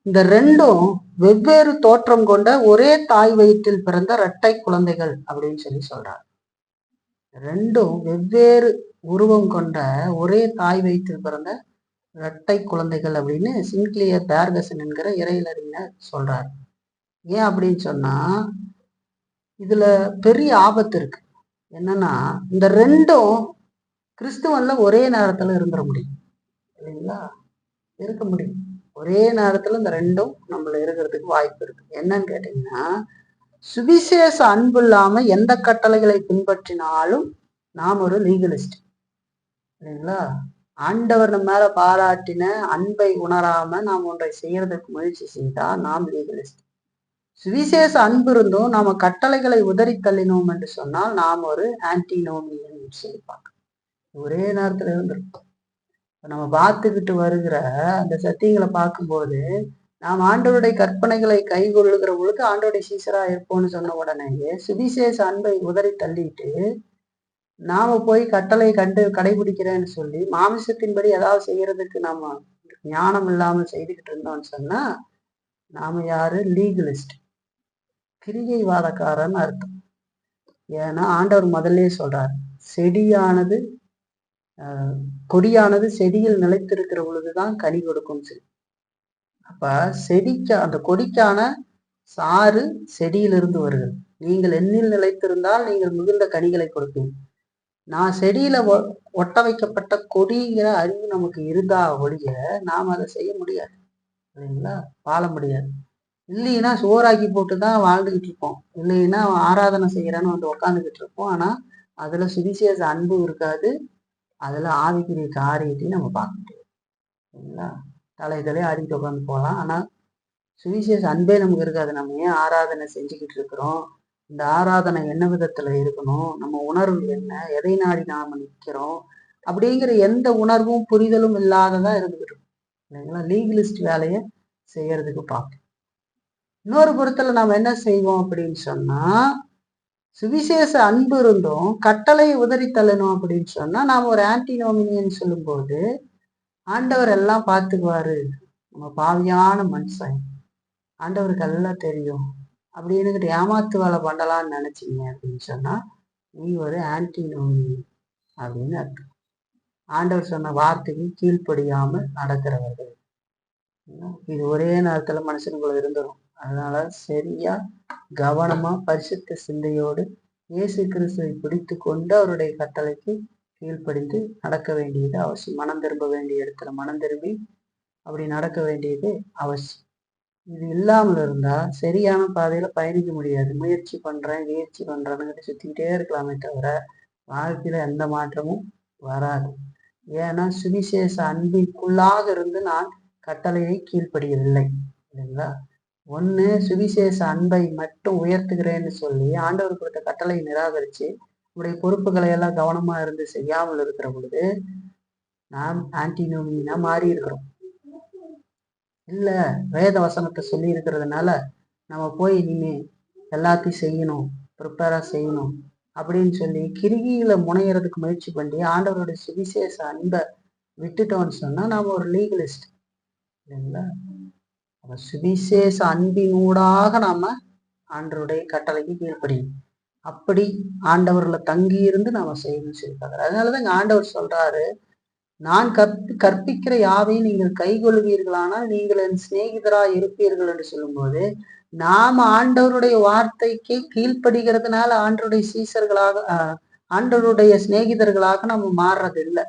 [SPEAKER 1] இந்த ரெண்டும் வெவ்வேறு தோற்றம் கொண்ட ஒரே தாய் வயிற்றில் பிறந்த இரட்டை குழந்தைகள் அப்படின்னு சொல்லி சொல்றார். ரெண்டும் வெவ்வேறு உருவம் கொண்ட ஒரே தாய் வயிற்றில் பிறந்த இரட்டை குழந்தைகள் அப்படின்னு சின்கிளியர் பேர்கசன் என்கிற இறையில் அறிஞர் சொல்றார். ஏன் அப்படின்னு சொன்னா, இதுல பெரிய ஆபத்து இருக்கு. என்னன்னா, இந்த ரெண்டும் கிறிஸ்துவன்ல ஒரே நேரத்துல இருந்துட முடியும், இல்லைங்களா? இருக்க முடியும். ஒரே நேரத்துல இந்த ரெண்டும் நம்மள இருக்கிறதுக்கு வாய்ப்பு இருக்கு. என்னன்னு கேட்டீங்கன்னா, சுவிசேஷ அன்பு இல்லாம எந்த கட்டளைகளை பின்பற்றினாலும் நாம் ஒரு லீகலிஸ்ட் இல்லைங்களா? ஆண்டவர் நம்ம மேல பாராட்டின அன்பை உணராம நாம் ஒன்றை செய்யறதுக்கு முயற்சி செய்தா நாம் லீகலிஸ்ட். சுவிசேஷ அன்பு இருந்தும் நாம கட்டளைகளை உதறி தள்ளினோம் என்று சொன்னால் நாம் ஒரு ஆன்டினோமியன் சொல்லி பார்க்கணும். ஒரே நேரத்துல இருந்திருக்கும். நம்ம பார்த்துக்கிட்டு வருகிற அந்த சத்தியங்களை பார்க்கும்போது நாம் ஆண்டவருடைய கற்பனைகளை கை கொள்ளுகிற பொழுது ஆண்டவருடைய சீசரா இருப்போம்னு சொன்ன உடனேயே சுவிசேஷ அன்பை உதறி தள்ளிட்டு நாம போய் கட்டளை கடைபிடிக்கிறேன்னு சொல்லி மாமிசத்தின்படி ஏதாவது செய்யறதுக்கு நாம ஞானம் இல்லாமல் செய்துக்கிட்டு இருந்தோம்னு சொன்னா நாம யாரு? லீகலிஸ்ட், கிரிகைவாதக்காரன்னு அர்த்தம். ஏன்னா ஆண்டவர் முதல்ல சொல்றாரு, செடியானது கொடியானது செடியில் நிலைத்திருக்கிற பொழுதுதான் கனி கொடுக்கும் சொல்லி. அப்ப அந்த கொடிக்கான சாறு செடியிலிருந்து வருகிறது. நீங்கள் எண்ணில் நிலைத்திருந்தால் நீங்கள் மிகுந்த கனிகளை கொடுப்பீங்க. நான் செடியில ஒட்ட வைக்கப்பட்ட கொடிங்கிற அறிவு நமக்கு இருந்தா ஒழிய நாம் அதை செய்ய முடியாது இல்லைங்களா? வாழ முடியாது. இல்லைன்னா சோறாக்கி போட்டுதான் வாழ்ந்துகிட்டு இருப்போம். இல்லைன்னா ஆராதனை செய்யறேன்னு வந்து உக்காந்துக்கிட்டு இருப்போம். ஆனா அதுல சுவிசேஷ அன்பு இருக்காது. அதுல ஆவிக்குரிய காரியத்தையும் நம்ம பார்க்க முடியாது சரிங்களா? தலையிலே ஆடிட்டு உட்காந்து போகலாம். ஆனா சுவிசேஷ அன்பே நமக்கு இருக்காது. நம்ம ஏன் ஆராதனை செஞ்சுக்கிட்டு இருக்கிறோம்? இந்த ஆராதனை என்ன விதத்துல இருக்கணும்? நம்ம உணர்வு என்ன? எதை நாடி நாம நிற்கிறோம்? அப்படிங்கிற எந்த உணர்வும் புரிதலும் இல்லாததான் இருந்துகிட்டு இருக்கும் இல்லைங்களா? லீகலிஸ்ட் வேலையை செய்யறதுக்கு பார்ப்போம். இன்னொரு புறத்துல நாம என்ன செய்வோம் அப்படின்னு சொன்னா, சுவிசேஷ அன்பு இருந்தும் கட்டளையை உதறி தள்ளணும் அப்படின்னு சொன்னா நாம ஒரு ஆன்டினோமினியன் சொல்லும் போது ஆண்டவர் எல்லாம் பார்த்துக்குவாரு, நம்ம பாவியான மனுஷன், ஆண்டவருக்கு எல்லாம் தெரியும் அப்படின்னு ஏமாத்து வேலை பண்ணலாம்னு நினைச்சீங்க அப்படின்னு சொன்னா நீ ஒரு ஆன்டினோமினியன் அப்படின்னு அர்த்தம். ஆண்டவர் சொன்ன வார்த்தைக்கு கீழ்ப்படியாமல் நடக்கிறவர்கள். இது ஒரே நேரத்துல மனுஷனுக்குள்ள இருந்துடும். அதனால சரியா கவனமா பரிசுத்த சிந்தையோடு இயேசு கிறிஸ்துவை பிடித்து கொண்டு அவருடைய கட்டளைக்கு கீழ்ப்படிந்து நடக்க வேண்டியது அவசியம். மனம் திரும்ப வேண்டிய இடத்துல மனம் திரும்பி அப்படி நடக்க வேண்டியது அவசியம். இது இல்லாமல் இருந்தா சரியான பாதையில பயணிக்க முடியாது. முயற்சி பண்றேன்னு சுத்திக்கிட்டே இருக்கலாமே தவிர வாழ்க்கையில எந்த மாற்றமும் வராது. ஏன்னா சுவிசேஷ அன்பிற்குள்ளாக இருந்து நான் கட்டளையை கீழ்ப்படுகிறதில்லை இல்லைங்களா? ஒண்ணு சுவிசேஷ அன்பை மட்டும் உயர்த்துகிறேன்னு சொல்லி ஆண்டவர் கொடுத்த கட்டளை நிராகரிச்சு உடைய பொறுப்புகளை எல்லாம் கவனமா இருந்து செய்யாமல் இருக்கிற பொழுது நாம் ஆன்டினோமினா மாறி இருக்கிறோம். இல்ல வேத வசனத்தை சொல்லி இருக்கிறதுனால நம்ம போய் இனிமே எல்லாத்தையும் செய்யணும், ப்ரிப்பேரா செய்யணும் அப்படின்னு சொல்லி கிரிகியில முனையறதுக்கு முயற்சி பண்ணி ஆண்டவருடைய சுவிசேஷ அன்பை விட்டுட்டோம்னு சொன்னா நாம ஒரு லீகலிஸ்ட் இல்லைங்களா? அப்ப சுவிசேஷ அன்பினூடாக நாம ஆண்டவருடைய கட்டளைக்கு கீழ்ப்படியும். அப்படி ஆண்டவர்ல தங்கி இருந்து நாம செய்யணும்னு சொல்லியிருக்காரு. அதனாலதான் ஆண்டவர் சொல்றாரு, நான் கற்பிக்கிற யாவையும் நீங்கள் கைகொள்வீர்களானால் நீங்கள் என் சிநேகிதராய் இருப்பீர்கள் என்று சொல்லும்போது நாம ஆண்டவருடைய வார்த்தைக்கு கீழ்ப்படுகிறதுனால ஆண்டவருடைய சீசர்களாக ஆண்டவருடைய சிநேகிதர்களாக நம்ம மாறுறது இல்லை.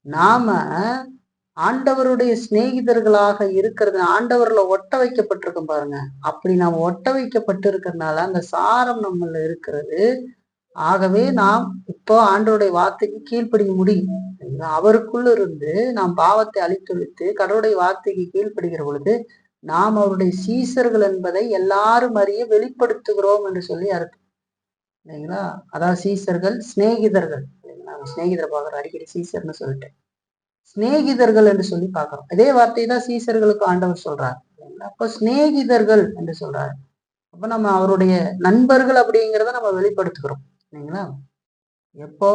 [SPEAKER 1] நாம ஆண்டவருடைய சிநேகிதர்களாக இருக்கிறது ஆண்டவர்ல ஒட்ட வைக்கப்பட்டிருக்கோம் பாருங்க. அப்படி நாம ஒட்ட வைக்கப்பட்டு இருக்கிறதுனால அந்த சாரம் நம்மள இருக்கிறது. ஆகவே நாம் இப்போ ஆண்டவருடைய வார்த்தைக்கு கீழ்ப்படிய முடியும். அவருக்குள்ள இருந்து நாம் பாவத்தை அழித்தொழித்து கடவுளுடைய வார்த்தைக்கு கீழ்ப்படுகிற பொழுது நாம் அவருடைய சீசர்கள் என்பதை எல்லாரும் அறிய வெளிப்படுத்துகிறோம் என்று சொல்லி அர்த்தம் இல்லைங்களா? அதாவது சீசர்கள் சிநேகிதர்கள் இல்லைங்களா? சிநேகிதரை பார்க்குறோம், அடிக்கடி சீசர்னு சொல்லிட்டேன். சிநேகிதர்கள் என்று சொல்லி பார்க்கிறோம். இதே வார்த்தையை தான் சீசர்களுக்கு ஆண்டவர் சொல்றாரு. அப்ப சிநேகிதர்கள் என்று சொல்றாரு. அப்ப நம்ம அவருடைய நண்பர்கள் அப்படிங்கிறத நம்ம வெளிப்படுத்துகிறோம் இல்லைங்களா? எப்போ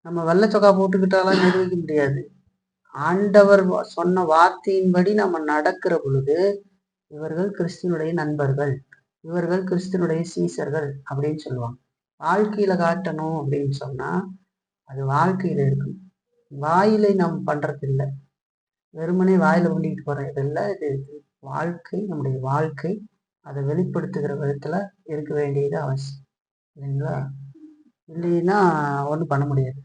[SPEAKER 1] நம்ம வெள்ளை சொக்கா போட்டுக்கிட்டாலாம் நிரூபிக்க முடியாது. ஆண்டவர் சொன்ன வார்த்தையின்படி நம்ம நடக்கிற பொழுது இவர்கள் கிறிஸ்துவனுடைய நண்பர்கள், இவர்கள் கிறிஸ்துவனுடைய சீசர்கள் அப்படின்னு சொல்லுவாங்க. வாழ்க்கையில காட்டணும் அப்படின்னு சொன்னா அது வாழ்க்கையில இருக்கும். வாயிலை நாம் பண்றது இல்லை, வெறுமனே வாயில பண்ணிட்டு போறது இல்லை. இது வாழ்க்கை, நம்முடைய வாழ்க்கை அதை வெளிப்படுத்துகிற விதத்துல இருக்க வேண்டியது அவசியம் இல்லைங்களா? இல்லைன்னா ஒன்றும் பண்ண முடியாது.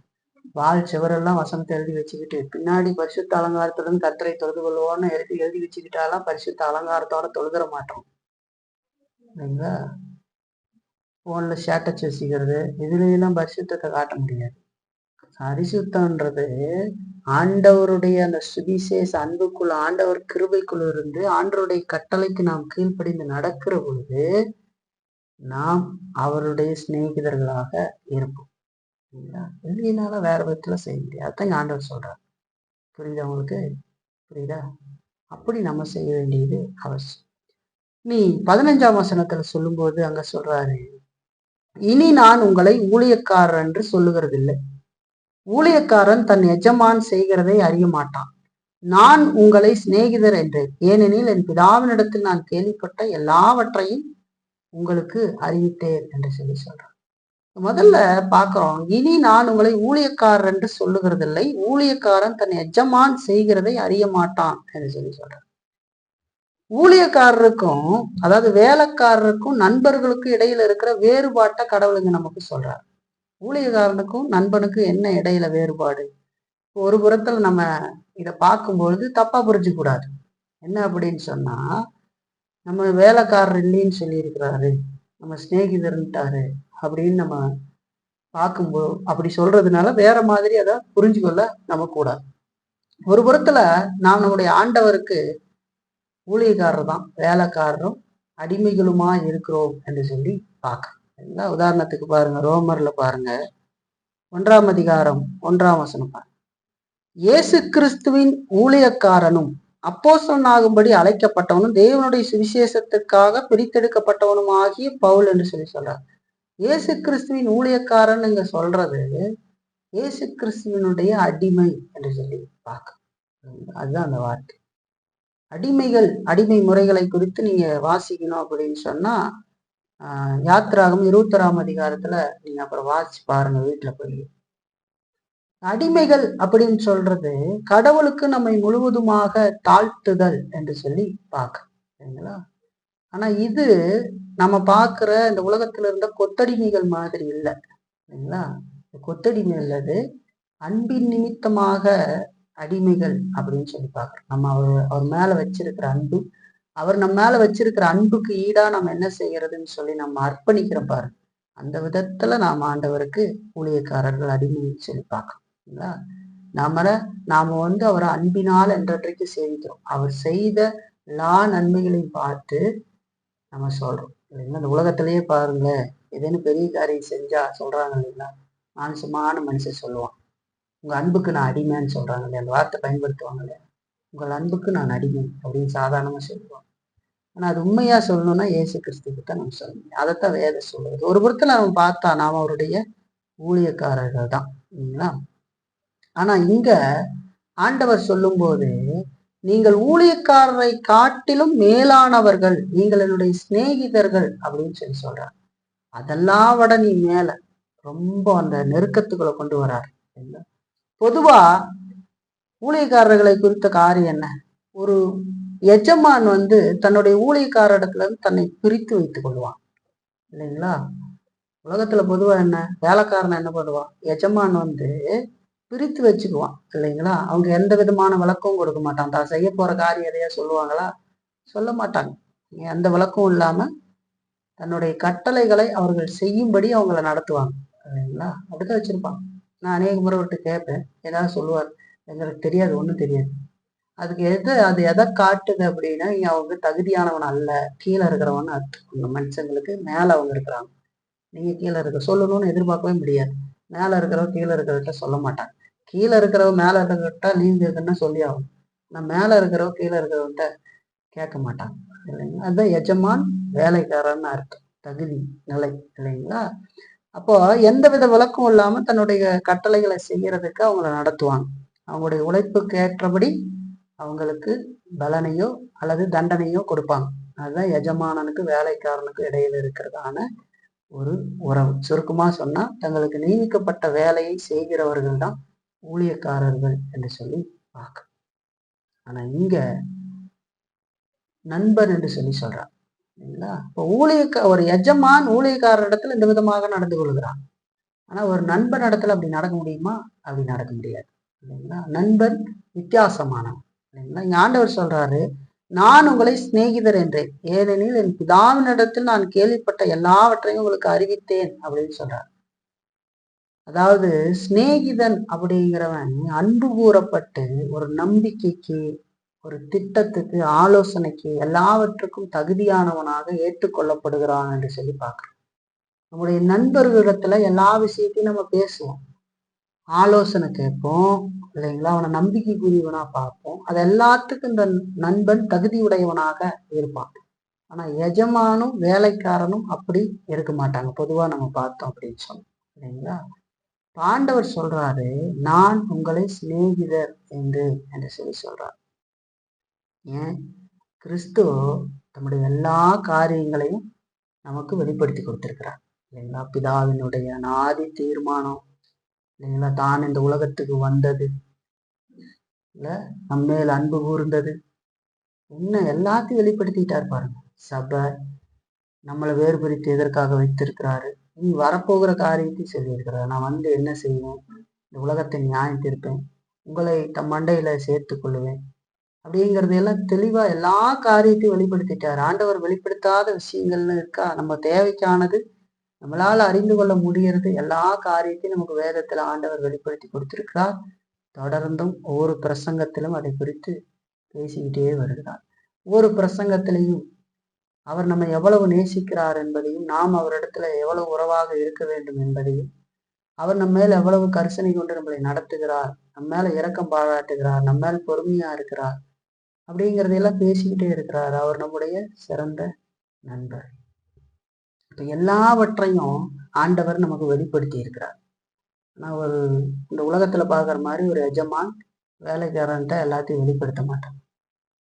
[SPEAKER 1] வால் சிவரெல்லாம் வசனத்தை எழுதி வச்சுக்கிட்டு பின்னாடி பரிசுத்த அலங்காரத்துடன் கர்த்தரை தொழுது கொள்வோன்னு எழுதி எழுதி வச்சுக்கிட்டாலாம் பரிசுத்த அலங்காரத்தோட தொழுதுற மாட்டோம் இல்லைங்களா. போன்ல ஸ்டேட்டஸ் வச்சுக்கிறது இதுலாம் பரிசுத்தத்தை காட்ட முடியாது. பரிசுத்தம்ன்றது ஆண்டவருடைய அந்த சுவிசேஷ அன்புக்குள்ள ஆண்டவர் கிருபைக்குள்ள இருந்து ஆண்டவருடைய கட்டளைக்கு நாம் கீழ்ப்படிந்து நடக்கிற பொழுது நாம் அவருடைய சிநேகிதர்களாக இருப்போம். இல்லைனால வேற விதத்துல செய்ய முடியாது. அதான் ஆண்டவர் சொல்றார். புரியுதா உங்களுக்கு? புரியுதா? அப்படி நம்ம செய்ய வேண்டியது அவசியம். நீ 15ஆம் வசனத்துல சொல்லும்போது அங்க சொல்றாரு, இனி நான் உங்களை ஊழியக்காரர் என்று சொல்லுகிறதில்லை. ஊழியக்காரன் தன் எஜமான் செய்கிறதை அறிய மாட்டான். நான் உங்களை சிநேகிதர் என்றேன், ஏனெனில் என் பிதாவினிடத்தில் நான் கேள்விப்பட்ட எல்லாவற்றையும் உங்களுக்கு அறிவித்தேன் என்று சொல்லி சொல்றான். முதல்ல பாக்குறோம், இனி நான் உங்களை ஊழியக்காரர் என்று சொல்லுகிறதில்லை, ஊழியக்காரன் தன் எஜமான் செய்கிறதை அறிய மாட்டான் என்று சொல்லி சொல்றான். ஊழியக்காரருக்கும் அதாவது வேலைக்காரருக்கும் நண்பர்களுக்கும் இடையில இருக்கிற வேறுபாட்டை கடவுளுங்க நமக்கு சொல்றார். ஊழியக்காரனுக்கும் நண்பனுக்கும் என்ன இடையில வேறுபாடு? ஒரு புறத்துல நம்ம இதை பார்க்கும்பொழுது தப்பா புரிஞ்சுக்க கூடாது. என்ன அப்படின்னு சொன்னா, நம்ம வேலைக்காரர் இல்லைன்னு சொல்லி இருக்கிறாரு, நம்ம சிநேகிதர்ன்ட்டாரு அப்படின்னு நம்ம பார்க்கும்போது அப்படி சொல்றதுனால வேற மாதிரி அதை புரிஞ்சுக்கொள்ள நம்ம கூடாது. ஒரு புறத்துல நாம் நம்முடைய ஆண்டவருக்கு ஊழியக்காரர் தான், வேலைக்காரரும் அடிமைகளுமா இருக்கிறோம் என்று சொல்லி பார்க்க. உதாரணத்துக்கு பாருங்க, ரோமர்ல பாருங்க 1ஆம் அதிகாரம் 1ஆம் வசனம் பாருங்க. இயேசு கிறிஸ்துவின் ஊழியக்காரனும் அப்போஸ்தலனாகும்படி அழைக்கப்பட்டவனும் தேவனுடைய சுவிசேஷத்துக்காக பிரித்தெடுக்கப்பட்டவனும் ஆகிய பவுல் என்று சொல்லி சொல்றார். இயேசு கிறிஸ்துவின் ஊழியக்காரன் இங்க சொல்றது இயேசு கிறிஸ்துவனுடைய அடிமை என்று சொல்லி பார்க்க. அதுதான் அந்த வார்த்தை. அடிமை முறைகளை குறித்து நீங்க வாசிக்கணும் அப்படின்னு சொன்னா யாத்திராகம் 21ஆம் அதிகாரத்துல நீங்க அப்புறம் வாசிச்சு பாருங்க வீட்டுல போய். அடிமைகள் அப்படின்னு சொல்றது கடவுளுக்கு நம்மை முழுவதுமாக தாழ்த்துதல் என்று சொல்லி சரிங்களா. ஆனா இது நம்ம பார்க்கிற இந்த உலகத்துல இருந்த கொத்தடிமைகள் மாதிரி இல்லை இல்லைங்களா. கொத்தடிமை இல்லது அன்பின் நிமித்தமாக அடிமைகள் அப்படின்னு சொல்லி பார்க்கிறோம். நம்ம அவர் மேல வச்சிருக்கிற அன்பு, அவர் நம்ம மேல வச்சிருக்கிற அன்புக்கு ஈடா நம்ம என்ன செய்யறதுன்னு சொல்லி நம்ம அர்ப்பணிக்கிற பாரு, அந்த விதத்துல நாம் ஆண்டவருக்கு ஊழியக்காரர்கள் அடிமைன்னு சொல்லி பார்க்கறோம். நாம அவரை அன்பினால் என்றைக்கு சேவிக்கிறோம். அவர் செய்த எல்லா நன்மைகளையும் பார்த்து நம்ம சொல்றோம் இல்லைங்களா. இந்த உலகத்திலேயே பாருங்களேன், ஏதேன்னு பெரிய காரியம் செஞ்சா சொல்றாங்க இல்லைங்களா, மானுசமான மனுஷன் சொல்லுவான், உங்க அன்புக்கு நான் அடிமைன்னு சொல்றாங்க இல்லையா, அந்த வார்த்தை பயன்படுத்துவாங்க இல்லையா, உங்கள் அன்புக்கு நான் அடிமை அப்படின்னு சாதாரணமா சொல்லுவாங்க. ஆனா அது உண்மையா சொல்லணும்னா இயேசு கிறிஸ்துக்கு தான் நம்ம சொல்லணும். அதைத்தான் வேதம் சொல்லுவது. ஒரு புறத்துல நம்ம பார்த்தா நாம் அவருடைய ஊழியக்காரர்கள் தான் இல்லைங்களா. ஆனா இங்க ஆண்டவர் சொல்லும் போது, நீங்கள் ஊழியக்காரரை காட்டிலும் மேலானவர்கள், நீங்கள் என்னுடைய சிநேகிதர்கள் அப்படின்னு சொல்லி சொல்றார். அதெல்லாம் விட நீ மேல ரொம்ப அந்த நெருக்கத்துக்குள்ள கொண்டு வராரு. பொதுவா ஊழியக்காரர்களை குறித்த காரியம் என்ன? ஒரு எஜமான் தன்னுடைய ஊழியக்கார இடத்துல இருந்து தன்னை பிரித்து வைத்துக் கொள்வான் இல்லைங்களா. உலகத்துல பொதுவா என்ன, வேலைக்காரன் என்ன பண்ணுவான், எஜமான் பிரித்து வச்சுக்குவான் இல்லைங்களா. அவங்க எந்த விதமான விளக்கமும் கொடுக்க மாட்டான். தான் செய்ய போற காரியம் எதையா சொல்லுவாங்களா, சொல்ல மாட்டாங்க. எந்த விளக்கமும் இல்லாம தன்னுடைய கட்டளைகளை அவர்கள் செய்யும்படி அவங்கள நடத்துவாங்க இல்லைங்களா. அப்படிதான் வச்சிருப்பாங்க. நான் அநேக முறை விட்டு கேட்பேன், ஏதாவது சொல்லுவார், எங்களுக்கு தெரியாது, ஒன்றும் தெரியாது. அதுக்கு அது எதை காட்டுது அப்படின்னா, அவங்க தகுதியானவன் அல்ல, கீழே இருக்கிறவன் அர்த்தம். உங்க மனுஷங்களுக்கு மேல அவங்க இருக்கிறாங்க, நீங்க கீழே இருக்க சொல்லணும்னு எதிர்பார்க்கவே முடியாது. மேல இருக்கிறவங்க கீழே இருக்கிறவர்கிட்ட சொல்ல மாட்டாங்க. கீழே இருக்கிறவ மேல இருக்கிறவர்கிட்ட நீங்க இருக்குன்னு சொல்லி ஆகும். நான் மேல இருக்கிறவ கீழே இருக்கிறவன்கிட்ட கேட்க மாட்டாங்க இல்லைங்களா. அதுதான் எஜமான் வேலைக்காரன்னு அர்த்தம், தகுதி நிலை இல்லைங்களா. அப்போ எந்த வித விளக்கம் இல்லாம தன்னுடைய கட்டளைகளை செய்யறதுக்கு அவங்கள நடத்துவாங்க. அவங்களுடைய உழைப்புக்கு ஏற்றபடி அவங்களுக்கு பலனையோ அல்லது தண்டனையோ கொடுப்பாங்க. அதுதான் எஜமானனுக்கு வேலைக்காரனுக்கு இடையில இருக்கிறதான ஒரு உறவு. சுருக்கமா சொன்னா, தங்களுக்கு நியமிக்கப்பட்ட வேலையை செய்கிறவர்கள் தான் ஊழியக்காரர்கள் என்று சொல்லி பார்க்க. ஆனா இங்க நண்பன் என்று சொல்லி சொல்றான் இல்லைங்களா. இப்போ ஒரு எஜமான் ஊழியக்காரர் இடத்துல இந்த விதமாக நடந்து கொள்கிறான். ஆனா ஒரு நண்பன் இடத்துல அப்படி நடக்க முடியுமா? அப்படி நடக்க முடியாது இல்லைங்களா? நண்பன் வித்தியாசமானவன் இல்லைங்களா? இங்க ஆண்டவர் சொல்றாரு, நான் உங்களை சிநேகிதர் என்றேன், ஏனெனில் என் பிதாவினிடத்தில் நான் கேள்விப்பட்ட எல்லாவற்றையும் உங்களுக்கு அறிவித்தேன் அப்படின்னு சொல்றாரு. அதாவது சிநேகிதன் அப்படிங்கிறவன் அன்பு கூறப்பட்டு ஒரு நம்பிக்கைக்கு, ஒரு திட்டத்துக்கு, ஆலோசனைக்கு, எல்லாவற்றுக்கும் தகுதியானவனாக ஏற்றுக்கொள்ளப்படுகிறான் என்று சொல்லி பார்க்கிறோம். நம்முடைய நண்பர்களிடத்துல எல்லா விஷயத்தையும் நம்ம பேசுவோம், ஆலோசனை கேட்போம் இல்லைங்களா? அவனை நம்பிக்கைக்குரியவனா பார்ப்போம். அது எல்லாத்துக்கும் இந்த நண்பன் தகுதி உடையவனாக இருப்பான். ஆனா எஜமானும் வேலைக்காரனும் அப்படி இருக்க மாட்டாங்க, பொதுவா நம்ம பார்த்தோம் அப்படின்னு சொன்னோம் இல்லைங்களா? ஆண்டவர் சொல்றாரு, நான் உங்களை சிநேகிதர் என்று சொல்லி சொல்றார். ஏன்? கிறிஸ்து தம்முடைய எல்லா காரியங்களையும் நமக்கு வெளிப்படுத்தி கொடுத்திருக்கிறார் இல்லைங்களா? பிதாவினுடைய அநாதி தீர்மானம் இல்லைங்களா? தான் இந்த உலகத்துக்கு வந்தது இல்ல, நம்மேல் அன்பு கூர்ந்தது, இன்னும் எல்லாத்தையும் வெளிப்படுத்திட்டார் பாருங்க. சபை நம்மளை வேறுபடுத்தி எதற்காக வைத்திருக்கிறாரு, நீ வரப்போகிற காரியத்தையும் சொல்லியிருக்கிறார். நான் வந்து என்ன செய்வேன்? இந்த உலகத்தை நியாயம் தீர்ப்பேன், உங்களை தம் மண்டையில சேர்த்து கொள்ளுவேன் அப்படிங்கிறது எல்லாம் தெளிவா எல்லா காரியத்தையும் வெளிப்படுத்திட்டார். ஆண்டவர் வெளிப்படுத்தாத விஷயங்கள்னு இருக்கா? நம்ம தேவைக்கானது, நம்மளால அறிந்து கொள்ள முடியறது எல்லா காரியத்தையும் நமக்கு வேதத்துல ஆண்டவர் வெளிப்படுத்தி கொடுத்திருக்கிறார். தொடர்ந்தும் ஒவ்வொரு பிரசங்கத்திலும் அதை குறித்து பேசிக்கிட்டே வருகிறார். ஒவ்வொரு பிரசங்கத்திலையும் அவர் நம்மை எவ்வளவு நேசிக்கிறார் என்பதையும், நாம் அவரிடத்துல எவ்வளவு உறவாக இருக்க வேண்டும் என்பதையும், அவர் நம்ம மேல எவ்வளவு கரிசனை கொண்டு நம்மளை நடத்துகிறார், நம்ம மேல இரக்கம் பாராட்டுகிறார், நம்ம மேல பொறுமையா இருக்கிறார் அப்படிங்கிறதையெல்லாம் பேசிக்கிட்டே இருக்கிறார். அவர் நம்முடைய சிறந்த நண்பர். இப்ப எல்லாவற்றையும் ஆண்டவர் நமக்கு வெளிப்படுத்தி இருக்கிறார். ஆனா ஒரு இந்த உலகத்துல பாக்குற மாதிரி ஒரு எஜமான் வேலைக்காரன்ட்ட எல்லாத்தையும் வெளிப்படுத்த மாட்டான்.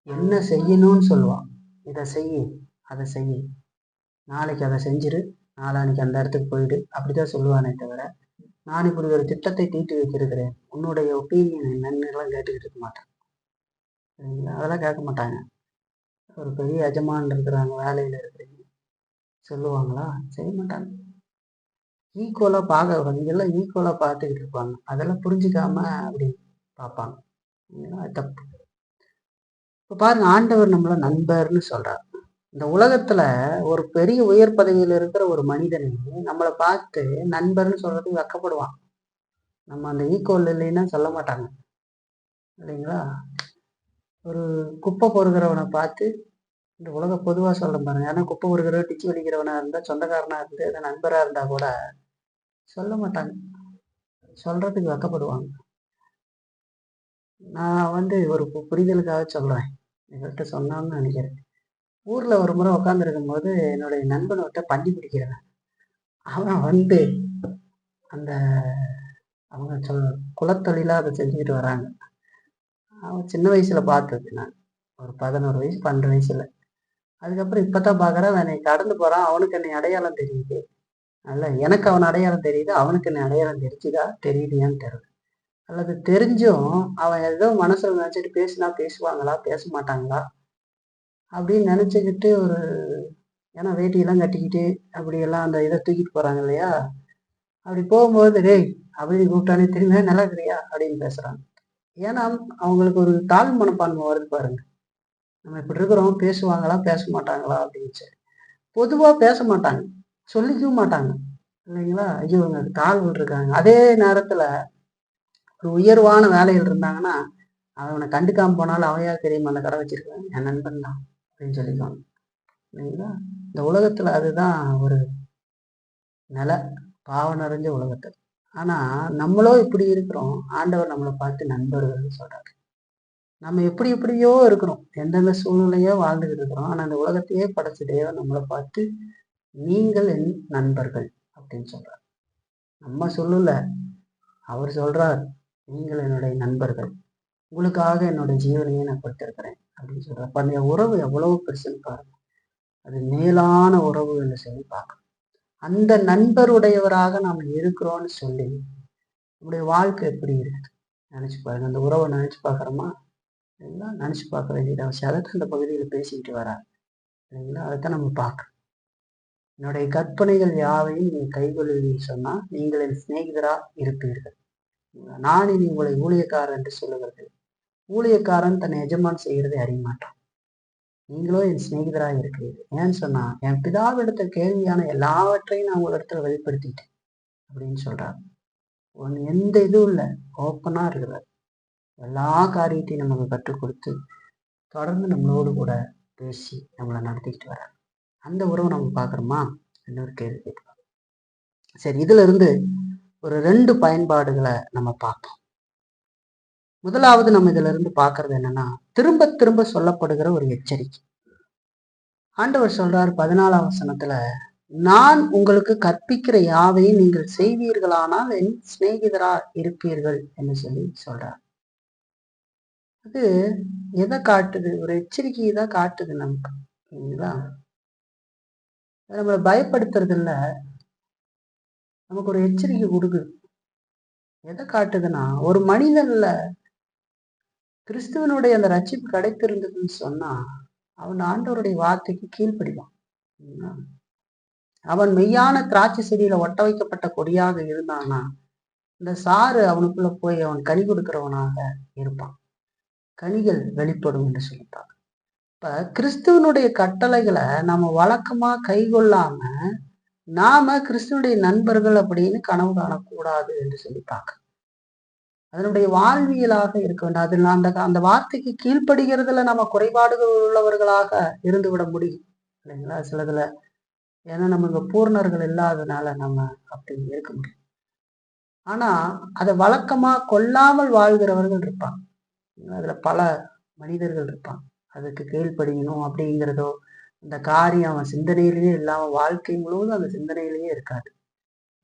[SPEAKER 1] என்ன செய்யணும்னு சொல்லுவான், இதை செய்யு, அதை செய்யு, நாளைக்கு அதை செஞ்சிரு, நாளான்னைக்கு அந்த இடத்துக்கு போயிடு, அப்படிதான் சொல்லுவானே தவிர, நான் இப்படி ஒரு திட்டத்தை தீட்டி வச்சிருக்கிறேன், உன்னுடைய ஒப்பீனியன் என்னன்னு எல்லாம் கேட்டுக்கிட்டு இருக்க மாட்டேன். அதெல்லாம் கேட்க மாட்டாங்க. ஒரு பெரிய எஜமான் இருக்கிறாங்க, வேலையில இருக்கிறீங்க, சொல்லுவாங்களா? செய்ய மாட்டாங்க. ஈக்குவலா பார்க்க எல்லாம் ஈக்குவலா பார்த்துக்கிட்டு இருப்பாங்க. அதெல்லாம் புரிஞ்சுக்காம அப்படி பார்ப்பாங்க. அது தப்பு. இப்ப பாருங்க, ஆண்டவர் நம்மள நண்பர்னு சொல்றார். இந்த உலகத்துல ஒரு பெரிய உயர் பதவியில இருக்கிற ஒரு மனிதனை நம்மளை பார்த்து நண்பர்னு சொல்றதுக்கு வெக்கப்படுவான். நம்ம அந்த ஈக்குவல் இல்லைன்னா சொல்ல மாட்டாங்க இல்லைங்களா? ஒரு குப்பை பொறுக்கிறவனை பார்த்து, இந்த உலக பொதுவா சொல்றேன் பாருங்க, ஏன்னா குப்பை பொறுக்கிற டிச்சு வலிக்கிறவனா இருந்தா, சொந்தக்காரனா இருந்து ஏதோ நண்பரா இருந்தா கூட சொல்ல மாட்டாங்க, சொல்றதுக்கு வெக்கப்படுவாங்க. நான் வந்து ஒரு புரிதலுக்காக சொல்றேன், எங்கள்கிட்ட சொன்னான்னு நினைக்கிறேன். ஊர்ல ஒரு முறை உட்காந்துருக்கும் போது என்னுடைய நண்பனை விட்ட பண்டி பிடிக்கிறவன் அவன் வந்து அந்த அவங்க குலத்தொழிலா அதை செஞ்சுக்கிட்டு வராங்க. அவன் சின்ன வயசுல பார்த்தது நான், ஒரு 11 வயசு 12 வயசுல. அதுக்கப்புறம் இப்பதான் பாக்குறேன், என்னை கடந்து போறான். அவனுக்கு என்னை அடையாளம் தெரியுது. அல்ல, எனக்கு அவன் அடையாளம் தெரியுது, அவனுக்கு என்னை அடையாளம் தெரிஞ்சுதா தெரியுதுயான்னு தெரியல. அல்லது தெரிஞ்சும் அவன் ஏதோ மனசுல நினைச்சிட்டு பேசினா பேசுவாங்களா பேச மாட்டாங்களா அப்படின்னு நினைச்சுக்கிட்டு ஒரு, ஏன்னா வேட்டியெல்லாம் கட்டிக்கிட்டு அப்படியெல்லாம் அந்த இதை தூக்கிட்டு போறாங்க இல்லையா? அப்படி போகும்போது டேய் அப்படின்னு கூப்பிட்டானே திரும்ப நல்லா இருக்கிறியா அப்படின்னு பேசுறாங்க. ஏன்னா அவங்களுக்கு ஒரு தாழ் மனப்பான்மை வருது பாருங்க. நம்ம இப்படி இருக்கிறோம், பேசுவாங்களா பேச மாட்டாங்களா அப்படின்னு சொல்லி. பொதுவா பேச மாட்டாங்க, சொல்லிக்கவும் மாட்டாங்க இல்லைங்களா? ஐயோ இவங்க தாழ்வு இருக்காங்க. அதே நேரத்துல ஒரு உயர்வான வேலையில் இருந்தாங்கன்னா, அவனை கண்டுக்காம போனாலும் அவன் யார் தெரியுமா அந்த கடை வச்சிருக்கான், என் நண்பன் தான் அப்படின்னு சொல்லிக்குவாங்க இல்லைங்களா? இந்த உலகத்துல அதுதான் ஒரு நிலை, பாவம் நிறைஞ்ச உலகத்துல. ஆனா நம்மளோ இப்படி இருக்கிறோம், ஆண்டவர் நம்மளை பார்த்து நண்பர்கள் சொல்றாரு. நம்ம எப்படி எப்படியோ இருக்கிறோம், எந்தெந்த சூழ்நிலையோ வாழ்ந்துகிட்டு இருக்கிறோம். ஆனா அந்த உலகத்தையே படைச்ச தேவன் நம்மளை பார்த்து நீங்கள் என் நண்பர்கள் அப்படின்னு சொல்றார். நம்ம சொல்லல, அவர் சொல்றார், நீங்கள் என்னுடைய நண்பர்கள், உங்களுக்காக என்னுடைய ஜீவனையே நான் கொடுத்திருக்கிறேன் அப்படின்னு சொல்றார். அந்த உறவு எவ்வளவு பெருசுன்னு பாருங்க. அது மேலான உறவு என்று சொல்லி பார்க்கணும். அந்த நண்பருடையவராக நாம் இருக்கிறோம்னு சொல்லி நம்முடைய வாழ்க்கை எப்படி இருக்குது நினைச்சு பாருங்க. அந்த உறவை நினைச்சு பார்க்குறோமா? எல்லாம் நினைச்சு பார்க்க வேண்டியது அவசியம். அதைத்தான் இந்த பகுதியில் பேசிக்கிட்டு வரார் இல்லைங்களா? அதைத்தான் நம்ம பார்க்கணும். என்னுடைய கற்பனைகள் யாவையும் நீ கைகொள்வீர்கள் சொன்னா நீங்கள் என் சிநேகிதரா இருப்பீர்கள். நான் இனி உங்களை ஊழியக்காரன் என்று சொல்லுகிறது. ஊழியக்காரன் தன் எஜமான் செய்கிறதை அறியமாட்டான். நீங்களோ என் சிநேகிதராக இருக்கிறீர்கள். ஏன்னு சொன்னா என் பிதாவிடத்த கேள்வியான எல்லாவற்றையும் நான் உங்களிடத்துல வெளிப்படுத்திட்டேன் அப்படின்னு சொல்றாரு. எந்த இதுவும் இல்லை, ஓப்பனா இருக்கிறார். எல்லா காரியத்தையும் நமக்கு கற்றுக் கொடுத்து தொடர்ந்து நம்மளோடு கூட பேசி நம்மளை நடத்திக்கிட்டு வர்றார். அந்த உறவு நம்ம பார்க்குறோமா? இன்னொரு கேள்வி கேட்கலாம். சரி, இதுல இருந்து ஒரு 2 பயன்பாடுகளை நம்ம பார்ப்போம். முதலாவது நம்ம இதுல இருந்து பார்க்கறது என்னன்னா, திரும்ப திரும்ப சொல்லப்படுகிற ஒரு எச்சரிக்கை. ஆண்டவர் சொல்றார் 14ஆம் வசனத்துல, நான் உங்களுக்கு கற்பிக்கிற யாவையும் நீங்கள் செய்வீர்களானால் என் சிநேகிதரா இருப்பீர்கள் என்று சொல்லி சொல்றார். அது எதை காட்டுது? ஒரு எச்சரிக்கையை தான் காட்டுது நமக்கு. சரிங்களா? நம்மளை பயப்படுத்துறது இல்ல, நமக்கு ஒரு எச்சரிக்கை கொடுக்குது. எதை காட்டுதுன்னா, ஒரு மனிதன்ல கிறிஸ்துவனுடைய அந்த ரட்சிப்பு கிடைத்திருந்ததுன்னு சொன்னா அவன் ஆண்டவருடைய வார்த்தைக்கு கீழ்ப்படிவான். அவன் மெய்யான திராட்சை செடியில ஒட்ட வைக்கப்பட்ட கொடியாக இருந்தான்னா இந்த சாறு அவனுக்குள்ள போய் அவன் கனி கொடுக்கிறவனாக இருப்பான். கனிகள் வெளிப்படும் என்று சொல்லிட்டாங்க. இப்ப கிறிஸ்துவனுடைய கட்டளைகளை நாம வழக்கமா கைகொள்ளாம நாம கிறிஸ்துவனுடைய நண்பர்கள் அப்படின்னு கனவு காணக்கூடாது என்று சொல்லிட்டாங்க. அதனுடைய வாழ்வியலாக இருக்க வேண்டும். அதில் அந்த வார்த்தைக்கு கீழ்ப்படுகிறதுல நம்ம குறைபாடுகள் உள்ளவர்களாக இருந்து விட முடியும் இல்லைங்களா? சிலதுல ஏன்னா நமக்கு பூர்ணர்கள் இல்லாததுனால நம்ம அப்படி இருக்க முடியும். ஆனா அதை வழக்கமா கொள்ளாமல் வாழ்கிறவர்கள் இருப்பாங்க. அதுல பல மனிதர்கள் இருப்பாங்க. அதுக்கு கீழ்ப்படியணும் அப்படிங்கிறதோ அந்த காரியம் அவன் சிந்தனையிலேயே இல்லாம வாழ்க்கை முழுவதும் அந்த சிந்தனையிலேயே இருக்காது.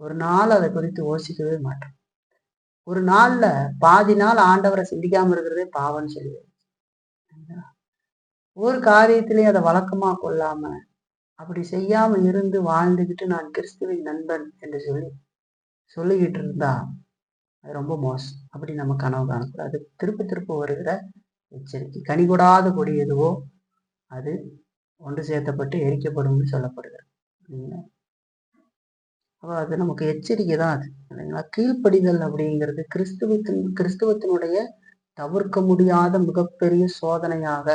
[SPEAKER 1] ஒரு நாள் அதை குறித்து யோசிக்கவே மாட்டோம். ஒரு நாள்ல பாதி நாள் ஆண்டவரை சிந்திக்காம இருக்கிறதே பாவம்னு சொல்லுவேன். ஒரு காரியத்திலேயே அதை வழக்கமா கொள்ளாம அப்படி செய்யாம இருந்து வாழ்ந்துகிட்டு நான் கிறிஸ்துவின் நண்பன் என்று சொல்லிக்கிட்டு இருந்தா அது ரொம்ப மோசம். அப்படி நம்ம கனவு காணக்கூடாது. திருப்ப திருப்ப வருகிற எச்சரிக்கை. கனிகொடாத கொடி எதுவோ அது ஒன்று சேர்த்தப்பட்டு எரிக்கப்படும்னு சொல்லப்படுகிறது. அப்போ அது நமக்கு எச்சரிக்கை தான் அது இல்லைங்களா? கீழ்ப்படிதல் அப்படிங்கிறது கிறிஸ்துவத்தினுடைய தவிர்க்க முடியாத மிகப்பெரிய சோதனையாக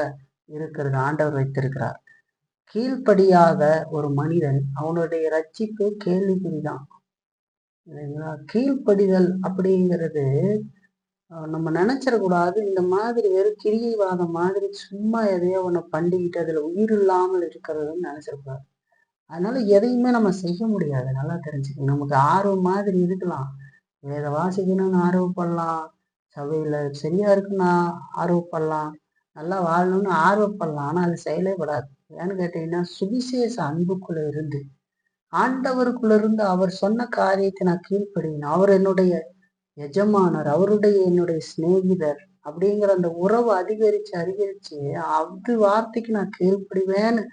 [SPEAKER 1] இருக்கிறது. ஆண்டவர் வைத்திருக்கிறார். கீழ்ப்படியாத ஒரு மனிதன் அவனுடைய ரட்சிப்பு கேள்விக்குறிதான் இல்லைங்களா? கீழ்ப்படிதல் அப்படிங்கிறது நம்ம நினைச்சிடக்கூடாது. இந்த மாதிரி வெறும் கிரியைவாதம் மாதிரி சும்மா எதையோ ஒண்ணு பண்ணிக்கிட்டு அதுல உயிர் இல்லாமல் இருக்கிறதுன்னு நினைச்சிடக்கூடாது. அதனால எதையுமே நம்ம செய்ய முடியாது. நல்லா தெரிஞ்சுக்கணும். நமக்கு ஆர்வம் மாதிரி இருக்கலாம். வேத வாசிக்கணும்னு ஆர்வப்படலாம், சபையில சரியா இருக்குன்னா ஆர்வப்படலாம், நல்லா வாழணும்னு ஆர்வப்படலாம். ஆனா அது செயலே படாது. ஏன்னு கேட்டீங்கன்னா சுவிசேஷ அன்புக்குள்ள இருந்து ஆண்டவருக்குள்ள இருந்து அவர் சொன்ன காரியத்தை நான் கீழ்ப்படியணும். அவர் என்னுடைய எஜமானர், என்னுடைய சிநேகிதர் அப்படிங்கிற அந்த உறவு அதிகரிச்சு அது வார்த்தைக்கு நான் கீழ்ப்படிவேன்னு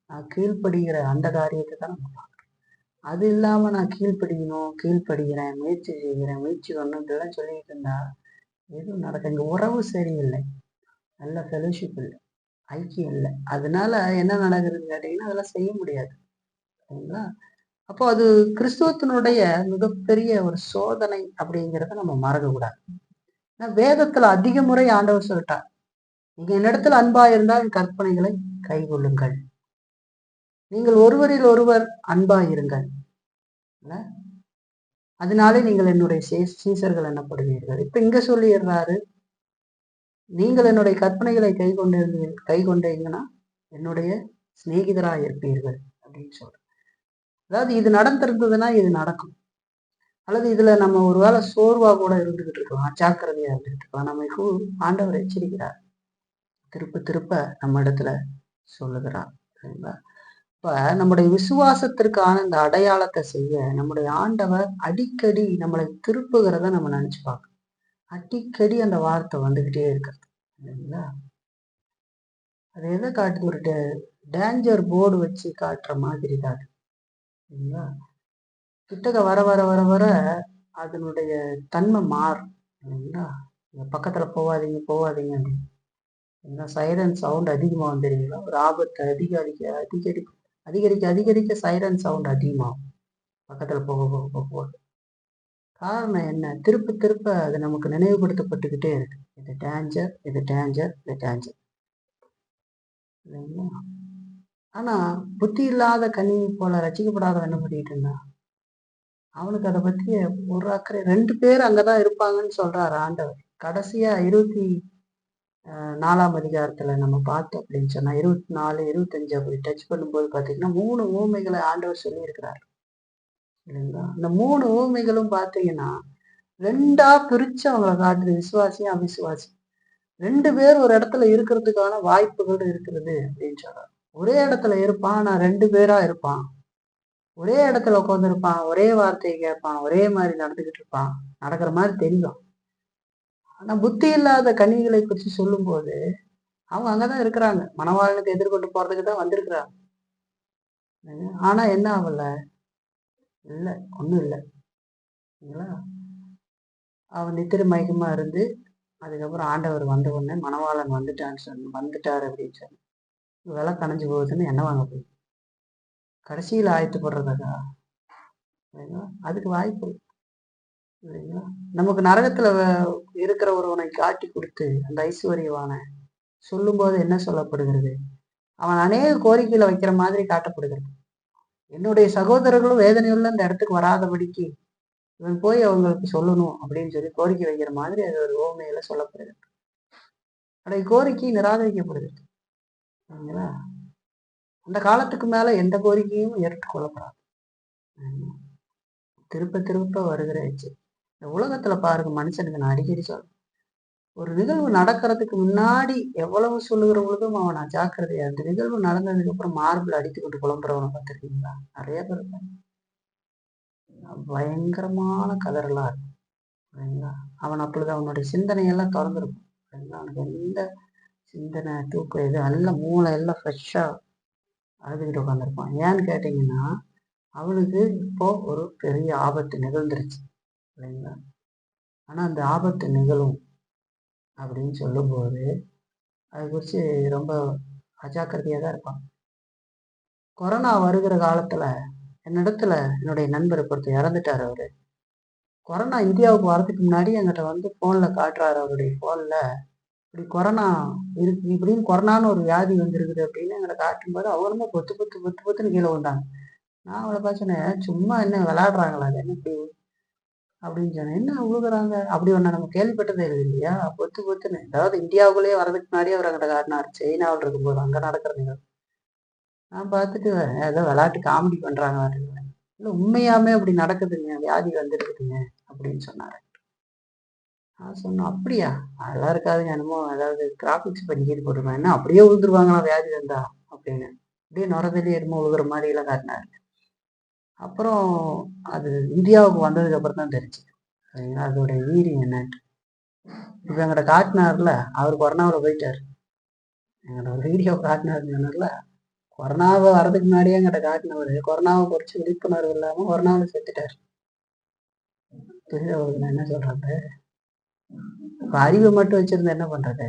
[SPEAKER 1] நான் கீழ்ப்படுகிற அந்த காரியத்தை தான் நம்ம பார்க்கணும். அது இல்லாம நான் கீழ்ப்படுகிறேன், முயற்சி செய்கிறேன், முயற்சி பண்ணணும் இதெல்லாம் சொல்லிட்டு இருந்தா எதுவும் நடக்க. இங்க உறவு சரியில்லை, நல்ல ஃபெலோஷிப் இல்லை, ஐக்கியம் இல்லை. அதனால என்ன நடக்குதுன்னு கேட்டீங்கன்னா அதெல்லாம் செய்ய முடியாது சரிங்களா? அப்போ அது கிறிஸ்துவத்தினுடைய மிகப்பெரிய ஒரு சோதனை அப்படிங்கிறத நம்ம மறக்கக்கூடாது. வேதத்துல அதிக முறை ஆண்டவர் சொல்லிட்டார், நீங்க என்னிடத்துல அன்பா இருந்தால் என் கற்பனைகளை கைகொள்ளுங்கள், நீங்கள் ஒருவரில் ஒருவர் அன்பா இருங்கள், அதனாலே நீங்கள் என்னுடைய சீசர்கள் என்னப்படுவீர்கள். இப்ப இங்க சொல்லிடுறாரு, நீங்கள் என்னுடைய கற்பனைகளை கை கொண்டீங்கன்னா என்னுடைய சிநேகிதராக இருப்பீர்கள் அப்படின்னு சொல்றேன். அதாவது இது நடந்திருந்ததுன்னா இது நடக்கும். அல்லது இதுல நம்ம ஒரு வேளை சோர்வா கூட இருந்துகிட்டு இருக்கலாம், அஜாக்கிரதையா இருந்துகிட்டு இருக்கலாம். நம்ம ஆண்டவர் எச்சரிக்கிறார், திருப்ப திருப்ப நம்ம இடத்துல சொல்லுகிறார் சரிங்களா? இப்ப நம்முடைய விசுவாசத்திற்கான இந்த அடையாளத்தை செய்ய நம்முடைய ஆண்டவர் அடிக்கடி நம்மளை திருப்புகிறத நம்ம நினைச்சு பார்க்கணும். அடிக்கடி அந்த வார்த்தை வந்துகிட்டே இருக்கிறது இல்லைங்களா? அது எதை காட்டுது? ஒரு டேஞ்சர் போர்டு வச்சு காட்டுற மாதிரி தான் இல்லைங்களா? கிட்டக்க வர வர வர வர அதனுடைய தன்மை மாறும் இல்லைங்களா? பக்கத்துல போகாதீங்க அப்படின்னு சைரன் சவுண்ட் அதிகமா வந்துடுங்களா? ஒரு ஆபத்து அதிகரிக்க அதிகரிக்க அதிகரிக்க சைரன் சவுண்ட் அதிகமாகும். பக்கத்துல போக போக போக போக. காரணம் என்ன? திருப்ப திருப்ப அது நமக்கு நினைவுபடுத்தப்பட்டுக்கிட்டே இருக்கு. இது டேஞ்சர், இது டேஞ்சர், இது டேஞ்சர். இல்லைங்களா? ஆனா புத்தி இல்லாத கன்னியை போல ரசிக்கப்படாதவன் என்ன பண்ணிட்டு இருந்தான்? அவனுக்கு அதை பத்தி ஒரு அக்கறை. 2 பேர் அங்கதான் இருப்பாங்கன்னு சொல்றாரு ஆண்டவர். கடைசியா 24ஆம் அதிகாரத்துல நம்ம பார்த்தோம் அப்படின்னு சொன்னா 24, 25 அப்படி டச் பண்ணும்போது பாத்தீங்கன்னா 3 ஊமைகளை ஆண்டவர் சொல்லி இருக்கிறார். இல்லைங்களா? இந்த 3 ஊமைகளும் பாத்தீங்கன்னா 2ஆ பிரிச்சு அவங்களை காட்டுது, விசுவாசியும் அவிசுவாசி. 2 பேர் ஒரு இடத்துல இருக்கிறதுக்கான வாய்ப்புகள் இருக்கிறது அப்படின்னு சொல்றாரு. ஒரே இடத்துல இருப்பான், ஆனா 2 பேரா இருப்பான். ஒரே இடத்துல உட்காந்து இருப்பான், ஒரே வார்த்தையை கேட்பான், ஒரே மாதிரி நடந்துகிட்டு இருப்பான், நடக்கிற மாதிரி தெரியும். ஆனா புத்தி இல்லாத கன்னிகளை பற்றி சொல்லும் போது அவங்க அங்கதான் இருக்கிறாங்க, மணவாளனுக்கு எதிர்கொண்டு போறதுக்கு தான் வந்திருக்கிறாங்க. ஆனா என்ன ஆகல? இல்ல, ஒண்ணும் இல்லை. அவன் நித்திரை மயக்கமா இருந்து அதுக்கப்புறம் ஆண்டவர் வந்த உடனே மணவாளன் வந்துட்டாரு அப்படின்னு சொல்லி விலை கணைஞ்சு போகுதுன்னு என்ன வாங்க போய் கடைசியில் ஆயத்துப்படுறதா? அதுக்கு வாய்ப்பு இல்லைங்களா? நமக்கு நரகத்துல இருக்கிற ஒருவனை காட்டி கொடுத்து அந்த ஐஸ்வர்யவான சொல்லும் போது என்ன சொல்லப்படுகிறது? அவன் அநேக கோரிக்கையில வைக்கிற மாதிரி காட்டப்படுகிறது. என்னுடைய சகோதரர்களும் வேதனையுள்ள அந்த இடத்துக்கு வராதபடிக்கு இவன் போய் அவங்களுக்கு சொல்லணும் அப்படின்னு சொல்லி கோரிக்கை வைக்கிற மாதிரி அது ஒரு ஓமையில சொல்லப்படுகிறது. அந்த கோரிக்கை நிராகரிக்கப்படுகிறது. சரிங்களா? அந்த காலத்துக்கு மேல எந்த கோரிக்கையும் ஏற்றுக்கொள்ளப்படாது. திருப்ப திருப்ப வருகிற இந்த உலகத்துல பாருங்க, மனுஷனுக்கு நான் அடிக்கடி சொல்றேன், ஒரு நிகழ்வு நடக்கிறதுக்கு முன்னாடி எவ்வளவு சொல்லுகிற பொழுதும் அவன் அஜாக்கிரதையா, அந்த நிகழ்வு நடந்ததுக்கு அப்புறம் மார்பிள் அடித்துக்கிட்டு புலம்புறவனை பார்த்துருக்கீங்களா? நிறைய பேர் இருப்பாங்க. பயங்கரமான கலரெல்லாம் இருக்கும். சரிங்களா? அவன் அப்பொழுது அவனுடைய சிந்தனையெல்லாம் திறந்துருக்கும். சரிங்களா? அவனுக்கு எந்த சிந்தனை தூக்கம் எது நல்ல மூளை எல்லாம் ஃப்ரெஷ்ஷா அழுதுகிட்டு உட்காந்துருப்பான். ஏன்னு கேட்டீங்கன்னா அவனுக்கு இப்போ ஒரு பெரிய ஆபத்து நிகழ்ந்துருச்சு. இல்லைங்களா? ஆனா அந்த ஆபத்து நிகழும் அப்படின்னு சொல்லும்போது அதை குறித்து ரொம்ப அஜாக்கிரதையாக தான் இருப்பான். கொரோனா வருகிற காலத்துல என்னுடைய நண்பரை பொறுத்து இறந்துட்டார் அவரு. கொரோனா இந்தியாவுக்கு வரதுக்கு முன்னாடி என்கிட்ட வந்து போன்ல காட்டுறாரு. அவருடைய போன்ல இப்படி கொரோனா இருக்கு, இப்படின்னு கொரோனான்னு ஒரு வியாதி வந்துருக்குது அப்படின்னு எங்களை காட்டும்போது அவங்களுமே பொத்து பொத்து பொத்து பொத்துன்னு கீழே வந்தாங்க. நான் அவளை பார்த்து சும்மா என்ன விளையாடுறாங்களா, அது என்ன இப்படி அப்படின்னு சொன்னேன். என்ன உழுகுறாங்க அப்படி ஒண்ணு நம்ம கேள்விப்பட்டதே இல்லை இல்லையா? பொத்து பொத்துன்னு, அதாவது இந்தியாவுக்குள்ளேயே வரதுக்கு முன்னாடியே அவர் அங்கிட்ட காட்டினார். சைனாவில் இருக்கும்போது அங்க நடக்கிற நான் பார்த்துட்டு ஏதோ விளையாட்டு காமெடி பண்றாங்க. இல்லை உண்மையாமே அப்படி நடக்குதுங்க, வியாதி வந்துருக்குதுங்க அப்படின்னு சொன்னாரு. நான் சொன்னேன், அப்படியா? அதெல்லாம் இருக்காதுங்க, என்னமோ அதாவது கிராபிக்ஸ் பண்ணிக்கிட்டு போட்டுருவாங்க, என்ன அப்படியே விழுந்துருவாங்களா வியாதி வந்தா அப்படின்னு. அப்படியே நுரதலி என்னமோ விழுகிற மாதிரி எல்லாம் காட்டினாரு. அப்புறம் அது இந்தியாவுக்கு வந்ததுக்கு அப்புறம் தான் தெரிஞ்சு அதோடைய வீரியம் என்னன்ட்டு. இப்ப எங்கிட்ட காட்டினார்ல, அவர் கொரோனாவில் போயிட்டாரு. எங்கிட்ட ஒரு வீடியோ காட்டினாருல, கொரோனாவை வரதுக்கு முன்னாடியே எங்கிட்ட காட்டினவர் கொரோனாவை குறிச்சு விழிப்புணர்வு இல்லாம கொரோனாவில் செத்துட்டாரு. நான் என்ன சொல்றது, இப்ப அறிவை மட்டும் வச்சிருந்தா என்ன பண்றது?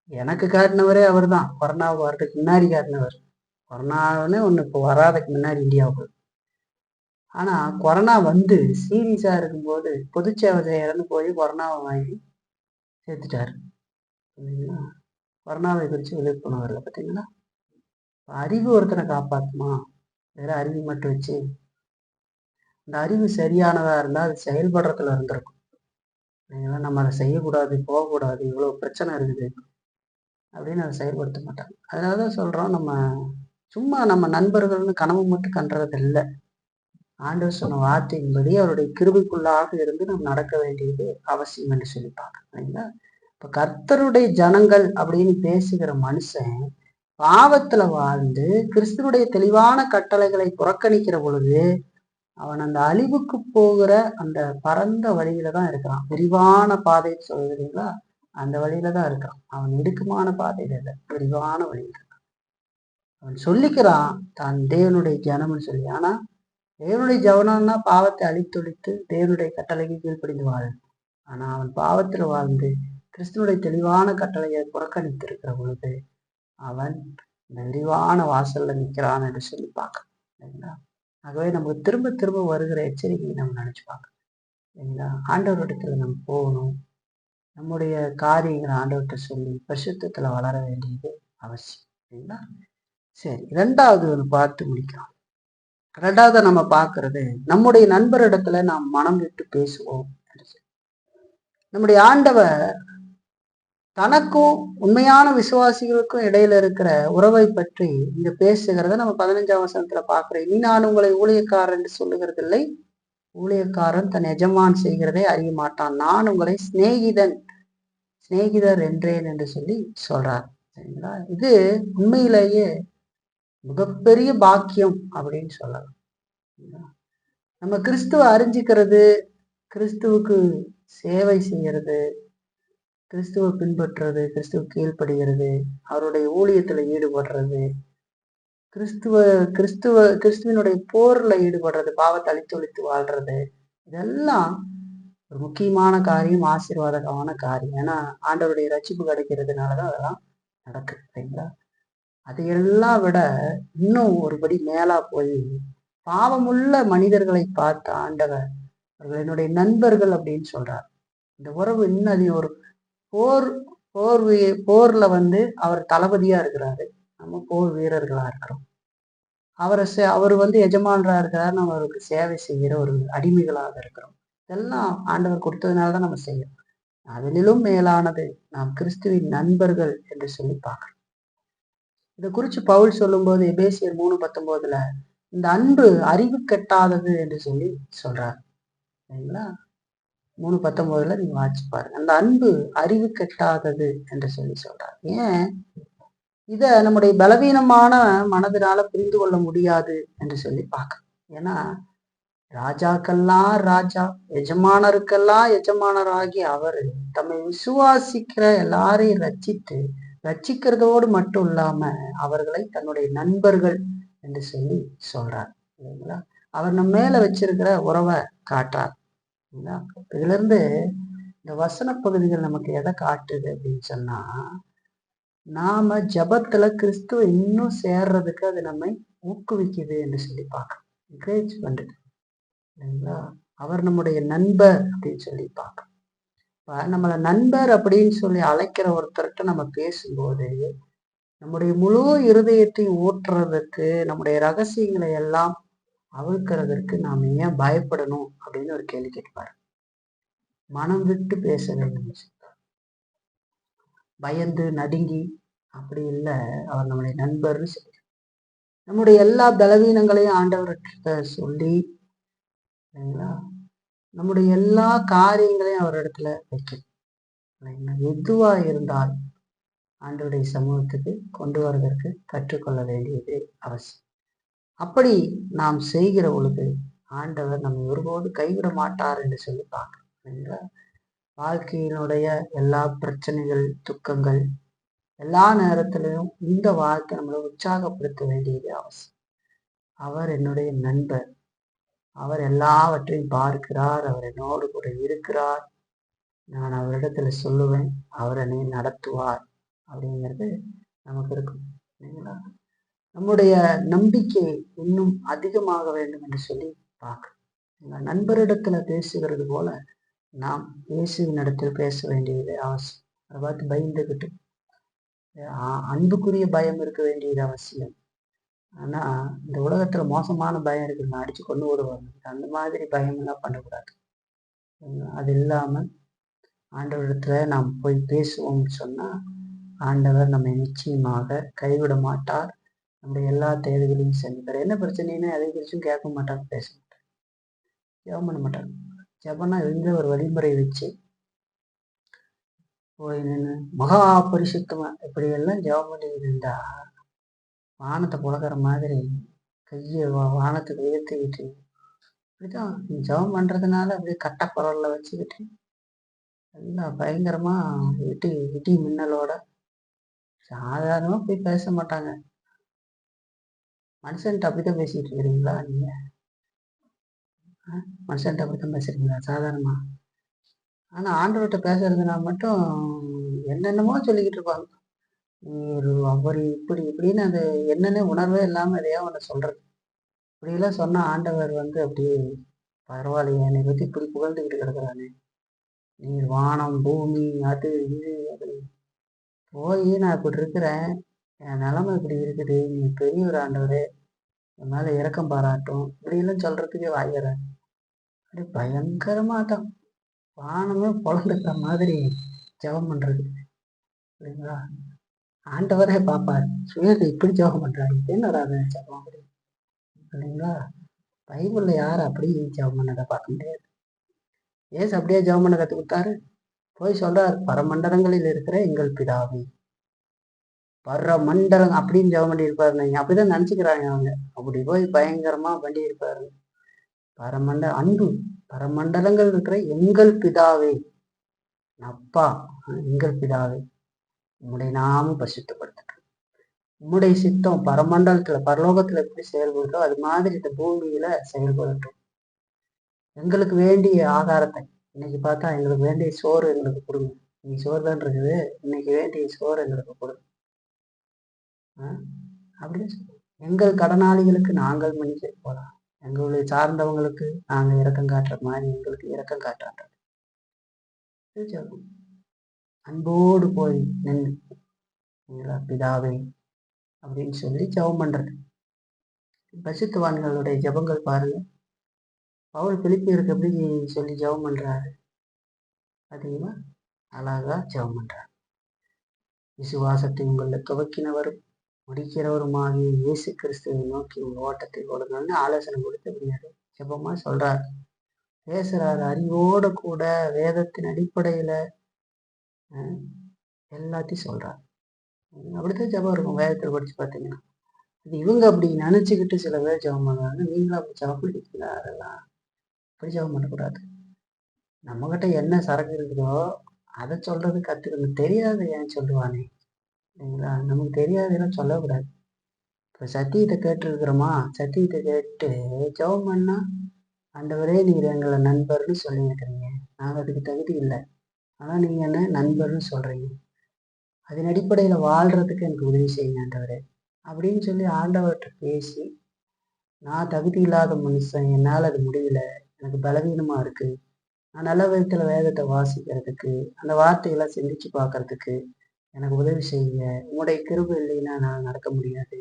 [SPEAKER 1] எனக்கு காட்டினவரே அவர் தான், கொரோனாவை வர்றதுக்கு முன்னாடி காட்டினவர். கொரோனாவுன்னு ஒண்ணு இப்போ வராதுக்கு முன்னாடி இந்தியாவுக்கு. ஆனா கொரோனா வந்து சீரியஸா இருக்கும்போது பொது சேவை இறந்து போய் கொரோனாவை வாங்கி சேர்த்துட்டாரு. இல்லைங்களா? கொரோனாவை குறித்து விழிப்புணர்வு பார்த்தீங்களா? அறிவு ஒருத்தனை காப்பாற்றுமா? வேற அறிவு மட்டும் வச்சு, இந்த அறிவு சரியானதா இருந்தா அது செயல்படுறதுல இருந்திருக்கும். இல்லைங்களா? நம்ம அதை செய்யக்கூடாது, போகக்கூடாது, இவ்வளவு பிரச்சனை இருக்குது அப்படின்னு அதை செயல்படுத்த மாட்டாங்க. அதனாலதான் சொல்றோம், நம்ம சும்மா நம்ம நண்பர்கள்னு கனவு மட்டும் கண்டுறது இல்லை. ஆண்டவர் சொன்ன வார்த்தையின்படி அவருடைய கிருபைக்குள்ளாக இருந்து நம்ம நடக்க வேண்டியது அவசியம் என்று சொல்லிப்பாங்க. இல்லைங்களா? இப்ப கர்த்தருடைய ஜனங்கள் அப்படின்னு பேசுகிற மனுஷன் பாவத்துல வாழ்ந்து கிறிஸ்துவனுடைய தெளிவான கட்டளைகளை புறக்கணிக்கிற பொழுது அவன் அந்த அழிவுக்கு போகிற அந்த பரந்த வழியில தான் இருக்கிறான். விரிவான பாதை சொல்றீங்களா, அந்த வழியில தான் இருக்கான். அவன் இடுக்கமான பாதையில இல்லை, விரிவான வழியில இருக்கான். அவன் சொல்லிக்கிறான் தான் தேவனுடைய ஜனம்னு சொல்லி. ஆனா தேவனுடைய ஜவனம்னா பாவத்தை அழித்தொழித்து தேவனுடைய கட்டளைக்கு கீழ்ப்படிந்து வாழ. ஆனா அவன் பாவத்துல வாழ்ந்து கிறிஸ்துவனுடைய தெளிவான கட்டளையை புறக்கணித்து இருக்கிற பொழுது அவன் இந்த விரிவான வாசல்ல நிற்கிறான்னு என்று சொல்லி பார்க்கலாம் இல்லைங்களா? ஆகவே நமக்கு திரும்ப திரும்ப வருகிற எச்சரிக்கையை நம்ம நினைச்சு பார்க்கணும் இல்லைங்களா? ஆண்டவரிடத்துல நம்ம போகணும். நம்முடைய காரியங்களை ஆண்டவர்கிட்ட சொல்லி பரிசுத்தத்துல வளர வேண்டியது அவசியம் இல்லைங்களா? சரி, ரெண்டாவது ஒன்று பார்த்து முடிக்கலாம். ரெண்டாவது நம்ம பார்க்கறது, நம்முடைய நண்பரிடத்துல நாம் மனம் விட்டு பேசுவோம். நம்முடைய ஆண்டவர் தனக்கும் உண்மையான விசுவாசிகளுக்கும் இடையில இருக்கிற உறவை பற்றி இங்க பேசுகிறத நம்ம 15ஆம் வசனத்துல பார்க்கிறோம். இனி நான் உங்களை ஊழியக்காரன் என்று சொல்லுகிறது இல்லை, ஊழியக்காரன் தன் எஜமான் செய்கிறதை அறிய மாட்டான், நான் உங்களை சிநேகிதர் என்றேன் என்று சொல்லி சொல்றார். சரிங்களா? இது உண்மையிலேயே மிகப்பெரிய பாக்கியம் அப்படின்னு சொல்லலாம். நம்ம கிறிஸ்துவ அறிஞ்சிக்கிறது, கிறிஸ்துவுக்கு சேவை செய்யறது, கிறிஸ்துவ பின்பற்றுறது, கிறிஸ்துவ கீழ்ப்படுகிறது, அவருடைய ஊழியத்துல ஈடுபடுறது, கிறிஸ்துவனுடைய போர்ல ஈடுபடுறது, பாவத்தை அழித்தொழித்து வாழ்றது, இதெல்லாம் ஒரு முக்கியமான காரியம், ஆசீர்வாதகமான காரியம். ஏன்னா ஆண்டவருடைய ரட்சிப்பு கிடைக்கிறதுனாலதான் அதெல்லாம் நடக்குது இல்லைங்களா? அதையெல்லாம் விட இன்னும் ஒருபடி மேலா போய் பாவமுள்ள மனிதர்களை பார்த்த ஆண்டவர் அவர்கள் என்னுடைய நண்பர்கள் அப்படின்னு சொல்றார். இந்த உறவு இன்னும் அது ஒரு போர்ல அவர் தளபதியா இருக்கிறாரு, நம்ம போர் வீரர்களா இருக்கிறோம். அவர் எஜமானரா இருக்கிறார், நம்ம அவருக்கு சேவை செய்கிற ஒரு அடிமைகளாக இருக்கிறோம். இதெல்லாம் ஆண்டவர் கொடுத்ததுனாலதான் நம்ம செய்யறோம். அதிலும் மேலானது நாம் கிறிஸ்துவின் நண்பர்கள் என்று சொல்லி பார்க்கிறோம். இதை குறிச்சு பவுல் சொல்லும்போது எபேசியர் 3:19 இந்த அன்பு அறிவு கெட்டாதது என்று சொல்லி சொல்றார் சரிங்களா? 3:19 நீங்க வாட்சி பாருங்க. அந்த அன்பு அறிவு கெட்டாதது என்று சொல்லி சொல்றார். ஏன் இத நம்முடைய பலவீனமான மனதினால புரிந்து கொள்ள முடியாது என்று சொல்லி பார்க்க. ஏன்னா ராஜாக்கெல்லாம் ராஜா, எஜமானருக்கெல்லாம் எஜமானராகி அவர் தம்மை விசுவாசிக்கிற எல்லாரையும் ரட்சிக்கிறதோடு மட்டும் இல்லாம அவர்களை தன்னுடைய நண்பர்கள் என்று சொல்லி சொல்றார் இல்லைங்களா? அவர் நம்ம மேல வச்சிருக்கிற உறவை காட்டுறார். இதுல இருந்து இந்த வசன பகுதிகள் நமக்கு எதை காட்டுது அப்படின்னு சொன்னா, நாம ஜபத்துல கிறிஸ்துவ இன்னும் சேர்றதுக்கு அது நம்மை ஊக்குவிக்குது என்று சொல்லி பார்க்கணும், என்கரேஜ் பண்ணுது இல்லைங்களா? அவர் நம்முடைய நண்பர் அப்படின்னு சொல்லி பார்க்கணும். நம்மளை நண்பர் அப்படின்னு சொல்லி அழைக்கிற ஒருத்தர்கிட்ட நம்ம பேசும்போது நம்முடைய முழு இருதயத்தையும் ஊற்றுறதுக்கு, நம்முடைய ரகசியங்களை எல்லாம் அவிழ்க்கிறதற்கு நாம் ஏன் பயப்படணும் அப்படின்னு ஒரு கேள்வி கேட்பாரு. மனம் விட்டு பேச வேண்டும், பயந்து நடுங்கி அப்படி இல்லை. அவர் நம்முடைய நண்பர்னு சொல்லி நம்முடைய எல்லா பலவீனங்களையும் ஆண்டவர்கிட்ட சொல்லி இல்லைங்களா, நம்முடைய எல்லா காரியங்களையும் அவரிடத்துல வைக்கணும். எதுவா இருந்தால் ஆண்டவருடைய சமூகத்துக்கு கொண்டு வருவதற்கு கற்றுக்கொள்ள வேண்டியது அவசியம். அப்படி நாம் செய்கிற பொழுது ஆண்டவர் நம்மை ஒருபோது கைவிட மாட்டார் என்று சொல்லி பார்க்கணும். வாழ்க்கையினுடைய எல்லா பிரச்சனைகள், துக்கங்கள், எல்லா நேரத்திலையும் இந்த வாழ்க்கை நம்மளை உற்சாகப்படுத்த வேண்டியது அவசியம். அவர் என்னுடைய நண்பர், அவர் எல்லாவற்றையும் பார்க்கிறார், அவர் என்னோடு கூட இருக்கிறார், நான் அவரிடத்துல சொல்லுவேன், அவர் என்னை நடத்துவார் அப்படிங்கிறது நமக்கு இருக்கும் இல்லைங்களா? நம்முடைய நம்பிக்கை இன்னும் அதிகமாக வேண்டும் என்று சொல்லி பார்க்க நண்பரிடத்துல பேசுகிறது போல நாம் இயேசுவின் இடத்துல பேச வேண்டியது அவசியம். அதை பார்த்து பயந்துகிட்டு அன்புக்குரிய பயம் இருக்க வேண்டியது அவசியம். ஆனா இந்த உலகத்துல மோசமான பயம் இருக்குங்க, அடிச்சு கொண்டு விடுவாங்க. அந்த மாதிரி பயம் எல்லாம் பண்ணக்கூடாது. அது இல்லாம ஆண்டவரிடத்துல நாம் போய் பேசுவோம்னு சொன்னா ஆண்டவர் நம்மை நிச்சயமாக கைவிட மாட்டார், நம்முடைய எல்லா தேவைகளையும் செஞ்சுப்பார். என்ன பிரச்சனைன்னு எதை குறிச்சும் கேட்க மாட்டாங்க, பேச மாட்டாங்க, ஜெபம் பண்ண மாட்டாங்க. ஜெபம்னா எந்த ஒரு வழிமுறை வச்சு போய் நின்று மகா பரிசுத்தமா இப்படி எல்லாம் ஜெபம் பண்ணிட்டு இருந்தா வானத்தை புழக்கிற மாதிரி கையை வானத்துக்கு உயர்த்திக்கிட்டு இப்படிதான் ஜெபம் பண்றதுனால அப்படியே கட்டக்குரல்ல வச்சுக்கிட்டு எல்லாம் பயங்கரமா இடி மின்னலோட சாதாரணமா போய் பேச மாட்டாங்க. மனுஷன்ட்டு அப்படித்தான் பேசிட்டு இருக்கிறீங்களா நீங்க? மனுஷன்ட்டு அப்படித்தான் பேசுறீங்களா சாதாரணமா? ஆனா ஆண்டவர்கிட்ட பேசுறதுனா மட்டும் என்னென்னமோ சொல்லிக்கிட்டு இருப்பாங்க. அவர் இப்படி இப்படின்னு அது என்னன்னே உணர்வே இல்லாமல் எதையோ ஒன்று சொல்கிறது. இப்படியெல்லாம் சொன்னால் ஆண்டவர் அப்படியே பரவாயில்லையே, என்னை பற்றி இப்படி புகழ்ந்துக்கிட்டு கிடக்குறானே, நீர் வானம் பூமி அது இது அப்படி போய் நான் இப்படி இருக்கிறேன், என் நிலைமை இப்படி இருக்குது, நீ பெரிய ஒரு ஆண்டவரே, என் மேலே இரக்கம் பாராட்டும், இப்படியெல்லாம் சொல்கிறதுக்கே வாய்கிறேன். அப்படி பயங்கரமாக தான் வானமே பொழந்துக்கிற மாதிரி ஜெபம் பண்ணுறது இல்லைங்களா? ஆண்டவரே பார்ப்பார், சுயத்தை இப்படி ஜெபம் பண்ணுறாரு, என்னடா ஜெபம் அப்படி இல்லைங்களா? பைபிளில் யார் அப்படி ஜெபம் பண்ணதை பார்க்க முடியாது. ஏசு அப்படியே ஜெபம் பண்ண கற்றுக் கொடுத்தாரு. போய் சொல்றார், பரமண்டலங்களில் இருக்கிற எங்கள் பிதாவே. பரமண்டலம் அப்படின்னு ஜெபம் பண்ணி இருப்பாரு. நீங்க அப்படிதான் நினைச்சுக்கிறாங்க அவங்க. அப்படி போய் பயங்கரமா பண்ணி இருப்பாரு. அன்பு பரமண்டலங்கள் இருக்கிற எங்கள் பிதாவே, அப்பா, எங்கள் பிதாவே, உம்முடைய நாமம் பரிசுத்தப்படுத்தட்டும். உம்முடைய சித்தம் பரமண்டலத்துல பரலோகத்துல எப்படி செயல்படுதோ அது மாதிரி இந்த பூமியில செயல்படட்டும். எங்களுக்கு வேண்டிய ஆகாரத்தை இன்னைக்கு பார்த்தா எங்களுக்கு வேண்டிய சோறு எங்களுக்கு கொடுங்க. இன்னைக்கு சோறு தான் இருக்குது, இன்னைக்கு வேண்டிய சோறு எங்களுக்கு கொடுங்க அப்படின்னு சொல்லுவோம். எங்கள் கடனாளிகளுக்கு நாங்கள் மன்னிக்க போலாம், எங்களுடைய சார்ந்தவங்களுக்கு நாங்கள் இரக்கம் காட்டுற மாதிரி எங்களுக்கு இரக்கம் காட்டுறாங்க. அன்போடு போய் நின்று பிதாவே அப்படின்னு சொல்லி ஜெபம் பண்றது. பரிசுத்தவான்களுடைய ஜெபங்கள் பாருங்க. பவுல் பிலிப்பியருக்கு எப்படி சொல்லி ஜெபம் பண்றாரு, அதிகமா அழகா ஜெபம் பண்றாரு. விசுவாசத்தை உங்களை துவக்கினவரும் முடிக்கிறவருமாகிய இயேசு கிறிஸ்துவை நோக்கி ஓட்டத்தை ஓடுங்கன்னு ஆலோசனை கொடுத்து அப்படின்னாரு, ஜெபமா சொல்றாரு, பேசுறாரு. அறிவோட கூட வேதத்தின் அடிப்படையில எல்லாத்தையும் சொல்றாரு. அப்படித்தான் ஜெபம் இருக்கும் வேதத்தை படிச்சு பார்த்தீங்கன்னா. இது இவங்க அப்படி நினைச்சுக்கிட்டு சில பேர் ஜெபம் பண்ணுவாங்க. நீங்களும் அப்படி ஜெபம் பண்ணிருக்கீங்களா? அதெல்லாம் அப்படி ஜெபம் பண்ணக்கூடாது. நம்ம கிட்ட என்ன சரக்கு இருக்குதோ அதை சொல்றது கத்துக்கணும். தெரியாது ஏன் சொல்லுவானே இல்லைங்களா? நமக்கு தெரியாதுன்னு சொல்லக்கூடாது. இப்போ சத்தியத்தை கேட்டுருக்குறோமா, சத்தியத்தை கேட்டு ஜெபம் பண்ணா, ஆண்டவரே நீர் எங்களை நண்பர்னு சொல்லியிருக்கிறீங்க, நாங்கள் அதுக்கு தகுதி இல்லை, ஆனால் நீங்கள் என்ன நண்பர்னு சொல்கிறீங்க, அதன் அடிப்படையில் வாழ்கிறதுக்கு எனக்கு உதவி செய்யுங்க ஆண்டவரே அப்படின்னு சொல்லி ஆண்டவர்கிட்ட பேசி, நான் தகுதி இல்லாத மனுஷன், என்னால் அது முடியல, எனக்கு பலவீனமாக இருக்குது, நான் நல்ல விதத்தில் வேதத்தை வாசிக்கிறதுக்கு, அந்த வார்த்தைகளை சிந்திச்சு பார்க்கறதுக்கு எனக்கு உதவி செய்யுங்க, உங்களுடைய கிருபை இல்லைன்னா நான் நடக்க முடியாது,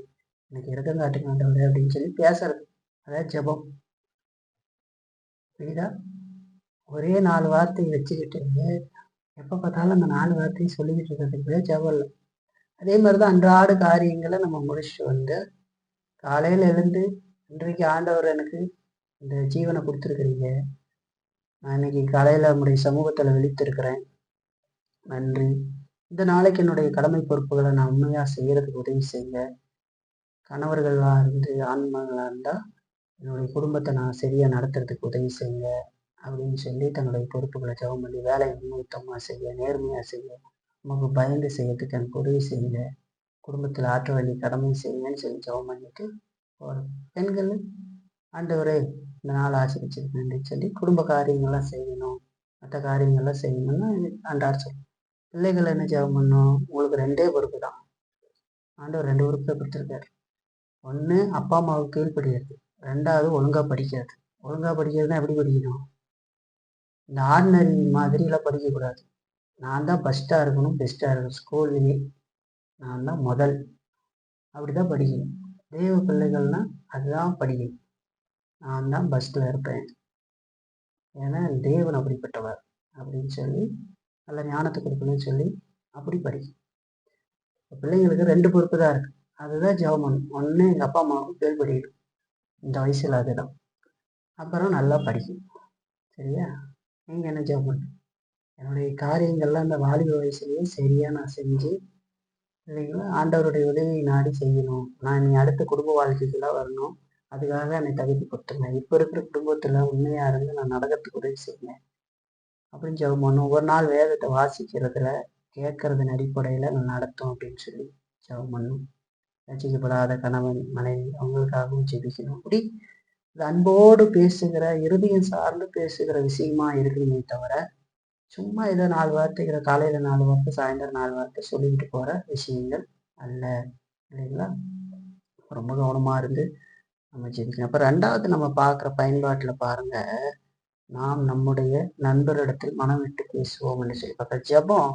[SPEAKER 1] எனக்கு இரக்கம் காட்டுங்க ஆண்டவரே அப்படின்னு சொல்லி பேசுறது. அதாவது ஜெபம். புரியுதா? ஒரே 4 வார்த்தையை வச்சுக்கிட்டு எப்போ பார்த்தாலும் அந்த 4 வார்த்தையை சொல்லிக்கிட்டு இருக்கிறதுக்கு ஜெபம் இல்லை. அதே மாதிரி தான் அன்றாட காரியங்களை நம்ம முடிச்சுட்டு வந்து காலையில் எழுந்து, இன்றைக்கு ஆண்டவர் எனக்கு இந்த ஜீவனை கொடுத்துருக்குறீங்க, நான் இன்னைக்கு காலையில் நம்முடைய சமூகத்தில் விழித்திருக்கிறேன், நன்றி, இந்த நாளைக்கு என்னுடைய கடமை பொறுப்புகளை நான் உண்மையாக செய்கிறதுக்கு உதவி செய்யுங்க, கணவர்களாக இருந்து ஆண்மகளாக இருந்தால் என்னுடைய குடும்பத்தை நான் சரியாக நடத்துறதுக்கு உதவி செய்யுங்க அப்படின்னு சொல்லி தன்னுடைய பொறுப்புகளை ஜெபம் பண்ணி வேலையை உண்மைத்தமாக செய்ய, நேர்மையாக செய்ய, நமக்கு பயந்து செய்யறதுக்கு எனக்கு உதவி செய்யுங்க, குடும்பத்தில் ஆற்ற வேண்டிய கடமை செய்யுங்கன்னு சொல்லி ஜெபம் பண்ணிட்டு போகிறோம். பெண்கள் ஆண்டவரே இந்த நாள் ஆசிரிச்சிருக்கேன்னு சொல்லி குடும்ப காரியங்கள்லாம் செய்யணும், மற்ற காரியங்கள்லாம் செய்யணும்னு ஆண்டார் சொல்லும். பிள்ளைகள் என்ன ஜெபம் பண்ணணும், உங்களுக்கு 2 பொறுப்பு தான். ஆண்டவர் 2 பொறுப்பை கொடுத்துருக்காரு. ஒன்று அப்பா அம்மாவுக்கு கீழ்படுகிறது, 2வது ஒழுங்காக படிக்கிறது. ஒழுங்காக படிக்கிறதுனா எப்படி படிக்கணும், இந்த ஆர்டினரி மாதிரிலாம் படிக்கக்கூடாது. நான் தான் ஃபஸ்ட்டாக இருக்கணும், பெஸ்ட்டாக இருக்கணும், ஸ்கூல்லையே நான் தான் முதல், அப்படி தான் படிக்கணும். தெய்வ பிள்ளைகள்னால் அதுதான் படிக்கணும், நான் தான் ஃபஸ்ட்டில் இருப்பேன், ஏன்னா தேவன் அப்படிப்பட்டவர் அப்படின்னு சொல்லி நல்ல ஞானத்தை கொடுக்கணும்னு சொல்லி அப்படி படிக்கணும். பிள்ளைங்களுக்கு 2 பொறுப்பு தான் இருக்குது, அதுதான் ஜெபம் பண்ணணும். ஒன்று எங்கள் அப்பா அம்மாவுக்கு கீழ்படிக்கணும், இந்த வயசில் அதுதான். அப்புறம் நல்லா படிக்கணும். சரியா? நீங்கள் என்ன ஜெபம் பண்ணணும், என்னுடைய காரியங்கள்லாம் அந்த வாலிப வயசுலேயே சரியாக நான் செஞ்சு இல்லைங்களா, ஆண்டவருடைய உதவியை நாடி செய்யணும், நான் நீ அடுத்த குடும்ப வாழ்க்கைக்கெல்லாம் வரணும், அதுக்காக என்னை தகுதிப்படுத்துங்க, இப்போ இருக்கிற குடும்பத்தில் உண்மையாக இருந்து நான் நடக்கிறதுக்கு உதவி செய்யுங்க அப்படின்னு ஜெபம் பண்ணணும். ஒவ்வொரு நாள் வேதத்தை வாசிக்கிறதுல கேட்கறதன் அடிப்படையில் நான் நடத்தும் அப்படின்னு சொல்லி ஜெபம் பண்ணணும். ரசிக்கப்படாத கணவன் மனைவி அவங்களுக்காகவும் ஜெபிக்கணும். அப்படி அன்போடு பேசுகிற, இருதயம் சார்ந்து பேசுகிற விஷயமா இருக்குமே தவிர சும்மா ஏதோ 4 வார்த்தைகளை காலையில் 4 வார்த்தை சாயந்தரம் 4 வார்த்தை சொல்லிக்கிட்டு போகிற விஷயங்கள் அல்ல. இல்லைங்களா? ரொம்ப கவனமா இருந்து நம்ம ஜெபிக்கணும். அப்ப 2வது நம்ம பார்க்குற பயன்பாட்டுல பாருங்க, நாம் நம்முடைய நண்பரிடத்தில் மனம் விட்டு பேசுவோம்னு சொல்லி. அப்ப ஜெபம்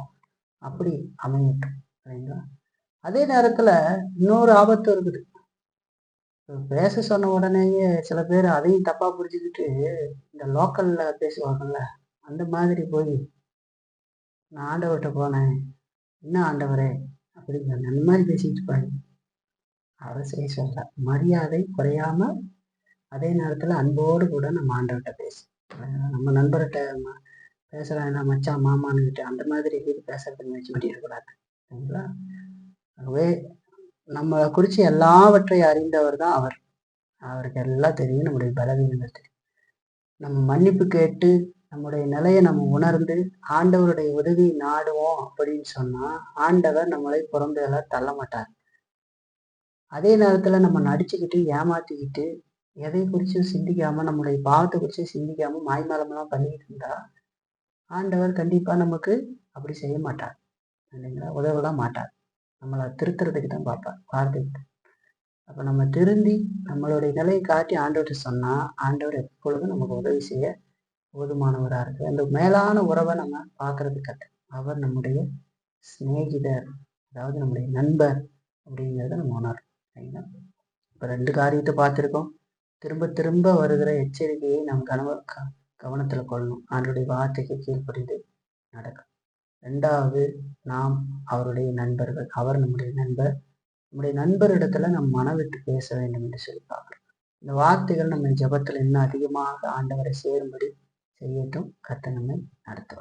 [SPEAKER 1] அப்படி அமையட்டும். சரிங்களா? அதே நேரத்துல இன்னொரு ஆபத்து இருக்குது. பேச சொன்ன உடனேயே சில பேர் அதையும் தப்பா புரிஞ்சுக்கிட்டு இந்த லோக்கல்ல பேசுவாங்கல்ல, அந்த மாதிரி போய் நான் ஆண்டவர்கிட்ட போனேன், என்ன ஆண்டவரே அப்படின்னு சொன்னேன். அந்த மாதிரி பேசிட்டு இருப்பாங்க. அவசியம் சொல்ல மரியாதை குறையாம அதே நேரத்துல அன்போடு கூட நம்ம ஆண்டவர்கிட்ட பேசு. நம்ம நண்பர்கிட்ட பேசுறாங்க மச்சான் மாமான்னுகிட்ட அந்த மாதிரி இது பேசுறதுக்கு முயற்சி பண்ணிடக்கூடாது. சரிங்களா? ஆகவே நம்ம குறித்து எல்லாவற்றை அறிந்தவர் தான் அவர். அவருக்கு எல்லாம் தெரியும், நம்முடைய பலவீனங்கள் தெரியும். நம்ம மன்னிப்பு கேட்டு நம்முடைய நிலையை நம்ம உணர்ந்து ஆண்டவருடைய உதவி நாடுவோம் அப்படின்னு சொன்னா ஆண்டவர் நம்மளை புறம்பெல்லாம் தள்ள மாட்டார். அதே நேரத்துல நம்ம நடிச்சுக்கிட்டு ஏமாத்திக்கிட்டு எதை குறிச்சும் சிந்திக்காம நம்முடைய பாவத்தை குறித்து சிந்திக்காம மாய்மாலமெல்லாம் பண்ணிக்கிட்டு இருந்தா ஆண்டவர் கண்டிப்பா நமக்கு அப்படி செய்ய மாட்டார். இல்லைங்களா? உதவலாம் மாட்டார். நம்மளை திருத்துறதுக்கு தான் பார்ப்பார், வார்த்தைக்கு. அப்ப நம்ம திருந்தி நம்மளுடைய நிலையை காட்டி ஆண்டவர்கிட்ட சொன்னா ஆண்டவர் எப்பொழுதும் நமக்கு உதவி செய்ய போதுமானவராக இருக்கு. அந்த மேலான உறவை நம்ம பார்க்கறது கற்று அவர் நம்முடைய சிநேகிதர், அதாவது நம்முடைய நண்பர் அப்படிங்கிறத நம்ம உணர்றோம். சரிங்களா? இப்போ 2 காரியத்தை பார்த்துருக்கோம். திரும்ப திரும்ப வருகிற எச்சரிக்கையை நாம் கவனத்தில் கொள்ளணும். ஆண்டவருடைய வார்த்தைக்கு கீழ்ப்படிந்து நடக்கும். 2வது, நாம் அவருடைய நண்பர்கள். அவர் நம்முடைய நண்பர். நம்முடைய நண்பரிடத்துல நம் மனவிட்டு பேச வேண்டும் என்று சொல்லி பார்க்கிறோம். இந்த வார்த்தைகள் நம்ம ஜெபத்தில் இன்னும் அதிகமாக ஆண்டவரை சேரும்படி செய்யட்டும். கர்த்தர் நம்மை நடத்துவார்.